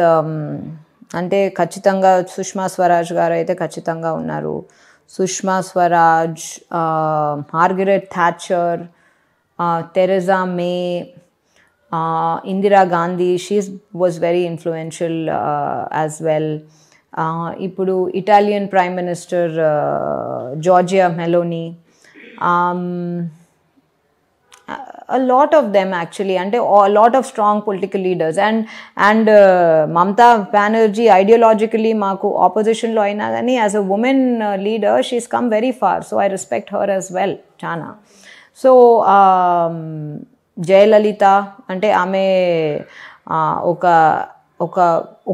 అంటే ఖచ్చితంగా సుష్మా స్వరాజ్ గారు అయితే ఖచ్చితంగా ఉన్నారు. Sushma Swaraj, Margaret Thatcher, Theresa May, Indira Gandhi, she was very influential as well. ఇప్పుడు Italian prime minister Giorgia Meloni, a lot of them actually, and a lot of strong political leaders, and Mamata Banerjee ideologically maaku opposition lo aina gani as a woman leader she's come very far, so I respect her as well chana. So Jayalalitha ante ame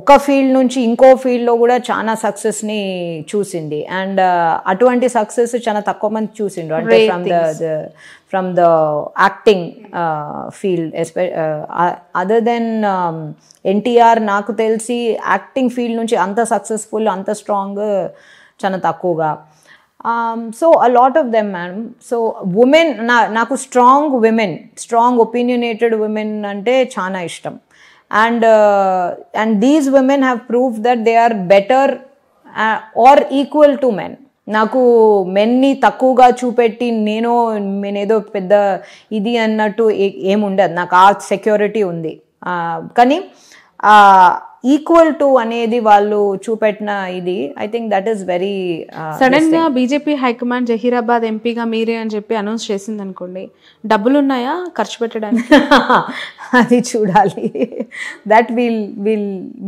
ఒక ఫీల్డ్ నుంచి ఇంకో ఫీల్డ్లో కూడా చాలా సక్సెస్ని చూసింది. అండ్ అటువంటి సక్సెస్ చాలా తక్కువ మంది చూసిండ్రు. అంటే from the acting field other than NTR నాకు తెలిసి యాక్టింగ్ ఫీల్డ్ నుంచి అంత సక్సెస్ఫుల్, అంత స్ట్రాంగ్ చాలా తక్కువగా. So a lot of them ma'am. So women, నాకు స్ట్రాంగ్ ఒపీనియనేటెడ్ ఉమెన్ అంటే చాలా ఇష్టం. And these women have proved that they are better or equal to men. నాకు మెన్ని తక్కువగా చూపెట్టి నేనేదో పెద్ద ఇది అన్నట్టు ఏముండదు. నాకు ఆ సెక్యూరిటీ ఉంది. కానీ ఈక్వల్ టు అనేది వాళ్ళు చూపెట్టిన ఇది I think that is very. Sudden గా బీజేపీ హైకమాండ్ జహీరాబాద్ ఎంపీగా మీరే అని చెప్పి అనౌన్స్ చేసింది అనుకోండి, డబ్బులు ఉన్నాయా ఖర్చు పెట్టడానికి? అది చూడాలి. That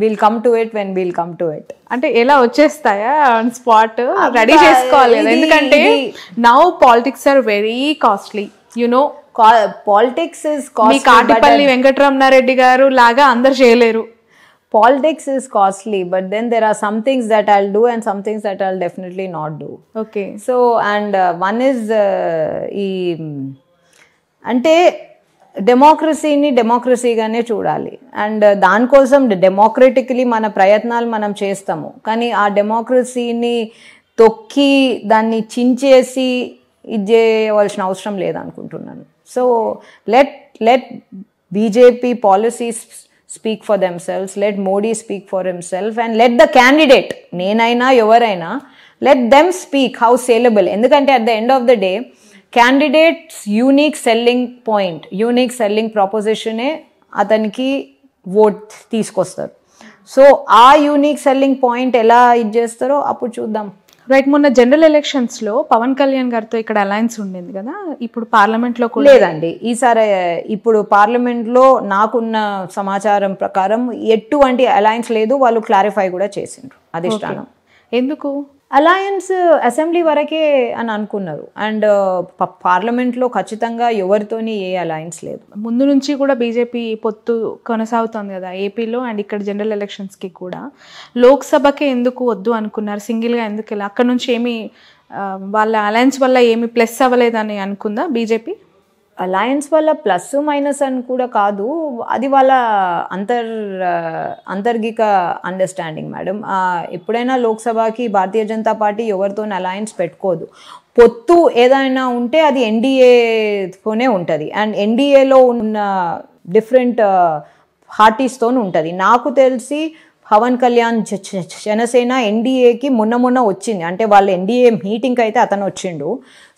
will come to it when will come to it. అంటే ఎలా వచ్చేస్తాయా ఆన్ స్పాట్? రెడీ చేసుకోవాలి కదా, ఎందుకంటే now politics are very costly, you know. Politics is costly. Katipalli Venkataramana Reddy garu లాగా అందరు చేయలేరు. Politics is costly, but then there are some things that I'll do and some things that I'll definitely not do. Okay. So, and one is అంటే డెమోక్రసీని డెమోక్రసీగానే చూడాలి. అండ్ దానికోసం డెమోక్రటికలీ మన ప్రయత్నాలు మనం చేస్తాము. కానీ ఆ డెమోక్రసీని తొక్కి దాన్ని చించేసి ఇది చేయవలసిన అవసరం లేదనుకుంటున్నాను. So let BJP policies speak for themselves, let Modi speak for himself, and let the candidate, nenaina evaraina, let them speak how saleable. Endukante at the end of the day, candidate's unique selling point, unique selling proposition e ataniki vote teeskostaru. So aa unique selling point ela idjestaro appudu chuddam. Right, మొన్న జనరల్ ఎలక్షన్స్లో పవన్ కళ్యాణ్ గారితో ఇక్కడ అలయన్స్ ఉండింది కదా, ఇప్పుడు పార్లమెంట్లో కూడా లేదండి. ఈసారి ఇప్పుడు పార్లమెంట్లో నాకున్న సమాచారం ప్రకారం ఎటువంటి అలయన్స్ లేదు. వాళ్ళు క్లారిఫై కూడా చేసిండ్రు అధిష్టానం. ఎందుకు అలయన్స్ అసెంబ్లీ వరకే అని అనుకున్నారు. అండ్ పార్లమెంట్లో ఖచ్చితంగా ఎవరితోని ఏ అలయన్స్ లేదు. ముందు నుంచి కూడా బీజేపీ పొత్తు కొనసాగుతుంది కదా ఏపీలో అండ్ ఇక్కడ జనరల్ ఎలక్షన్స్కి కూడా. లోక్సభకే ఎందుకు వద్దు అనుకున్నారు, సింగిల్గా ఎందుకు వెళ్ళి అక్కడ నుంచి ఏమి వాళ్ళ అలయన్స్ వల్ల ఏమి ప్లస్ అవ్వలేదని అనుకుందా బీజేపీ? అలయన్స్ వల్ల ప్లస్ మైనస్ అని కూడా కాదు, అది వాళ్ళ అంతర్గిక అండర్స్టాండింగ్ మేడం. ఎప్పుడైనా లోక్సభకి భారతీయ జనతా పార్టీ ఎవరితో అలయన్స్ పెట్టుకోదు. పొత్తు ఏదైనా ఉంటే అది ఎన్డీఏతోనే ఉంటుంది. అండ్ ఎన్డీఏలో ఉన్న డిఫరెంట్ పార్టీస్తో ఉంటుంది. నాకు తెలిసి పవన్ కళ్యాణ్ జనసేన ఎన్డీఏకి మొన్న వచ్చింది. అంటే వాళ్ళ ఎన్డీఏ మీటింగ్కి అయితే అతను వచ్చిండు.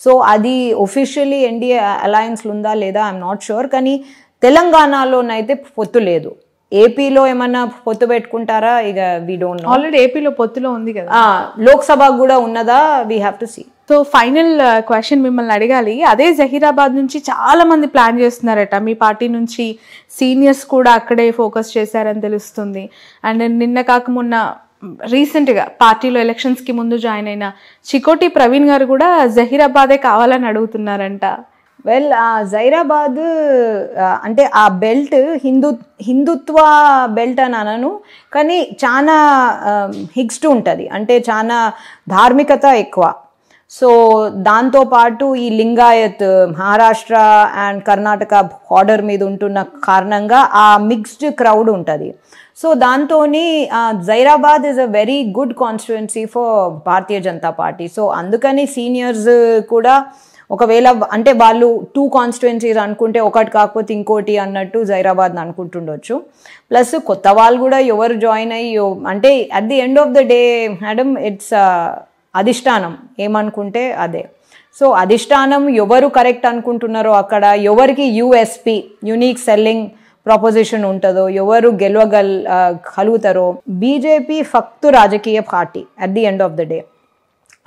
సో అది ఒఫిషియల్లీ ఎన్డీఏ అలయన్స్లు ఉందా లేదా ఐఎమ్ నాట్ షూర్. కానీ తెలంగాణలోనైతే పొత్తు లేదు. ఏపీలో ఏమన్నా పొత్తు పెట్టుకుంటారా ఇక వీ డోంట్ నో. ఆల్రెడీ ఏపీలో పొత్తులో ఉంది కదా, లోక్సభకు కూడా ఉన్నదా we have to see. So final question మిమ్మల్ని అడగాలి. అదే జహీరాబాద్ నుంచి చాలా మంది ప్లాన్ చేస్తున్నారట, మీ పార్టీ నుంచి సీనియర్స్ కూడా అక్కడే ఫోకస్ చేశారని తెలుస్తుంది. అండ్ నిన్న కాక మొన్న రీసెంట్గా పార్టీలో ఎలక్షన్స్కి ముందు జాయిన్ అయిన చికోటి ప్రవీణ్ గారు కూడా జహీరాబాదే కావాలని అడుగుతున్నారంట. వెల్ జైరాబాద్ అంటే ఆ బెల్ట్ హిందుత్వ బెల్ట్ అని అనను, కానీ చాలా హిగ్స్డ్ ఉంటుంది. అంటే చాలా ధార్మికత ఎక్కువ. సో దాంతోపాటు ఈ లింగాయత్ మహారాష్ట్ర అండ్ కర్ణాటక బార్డర్ మీద ఉంటున్న కారణంగా ఆ మిక్స్డ్ క్రౌడ్ ఉంటుంది. సో దాంతో Zaheerabad is a very good constituency for Bharatiya Janata party. So అందుకని సీనియర్స్ కూడా ఒకవేళ అంటే వాళ్ళు 2 కాన్స్టిట్యుయెన్సీస్ అనుకుంటే ఒకటి కాకపోతే ఇంకోటి అన్నట్టు జైరాబాద్ని అనుకుంటుండొచ్చు. ప్లస్ కొత్త వాళ్ళు కూడా ఎవరు జాయిన్ అయ్యి అంటే at the end of the day madam it's అధిష్టానం ఏమనుకుంటే అదే. సో అధిష్టానం ఎవరు కరెక్ట్ అనుకుంటున్నారో అక్కడ ఎవరికి యూఎస్పీ యూనిక్ సెల్లింగ్ ప్రపోజిషన్ ఉంటుందో ఎవరు గెలవగలుగుతారో. బీజేపీ ఫక్తు రాజకీయ party at the end of the day.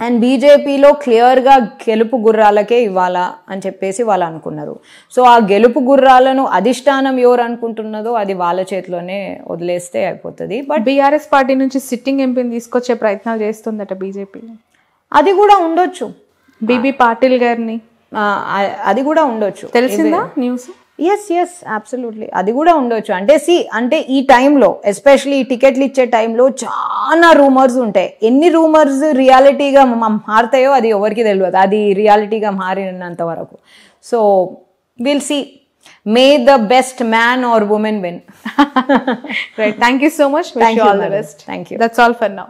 And బీజేపీలో క్లియర్గా గెలుపు గుర్రాలకే ఇవ్వాలా అని చెప్పేసి వాళ్ళు అనుకున్నారు. సో ఆ గెలుపు గుర్రాలను అధిష్టానం ఎవరు అనుకుంటున్నదో అది వాళ్ళ చేతిలోనే వదిలేస్తే అయిపోతుంది. బట్ బీఆర్ఎస్ పార్టీ నుంచి సిట్టింగ్ ఎంపీని తీసుకొచ్చే ప్రయత్నాలు చేస్తుందట బీజేపీ. అది కూడా ఉండొచ్చు. బీబీ పాటిల్ గారిని అది కూడా ఉండొచ్చు. తెలిసిందా న్యూస్? ఎస్ అబ్సల్యూట్లీ అది కూడా ఉండొచ్చు. అంటే ఈ టైంలో ఎస్పెషలీ ఈ టికెట్లు ఇచ్చే టైంలో చాలా రూమర్స్ ఉంటాయి. ఎన్ని రూమర్స్ రియాలిటీగా మారుతాయో అది ఎవరికి తెలియదు, అది రియాలిటీగా మారినంత వరకు. So will see. May the best man or women win. Right, thank you so much. Wish you all the best. Thank you. That's all for now.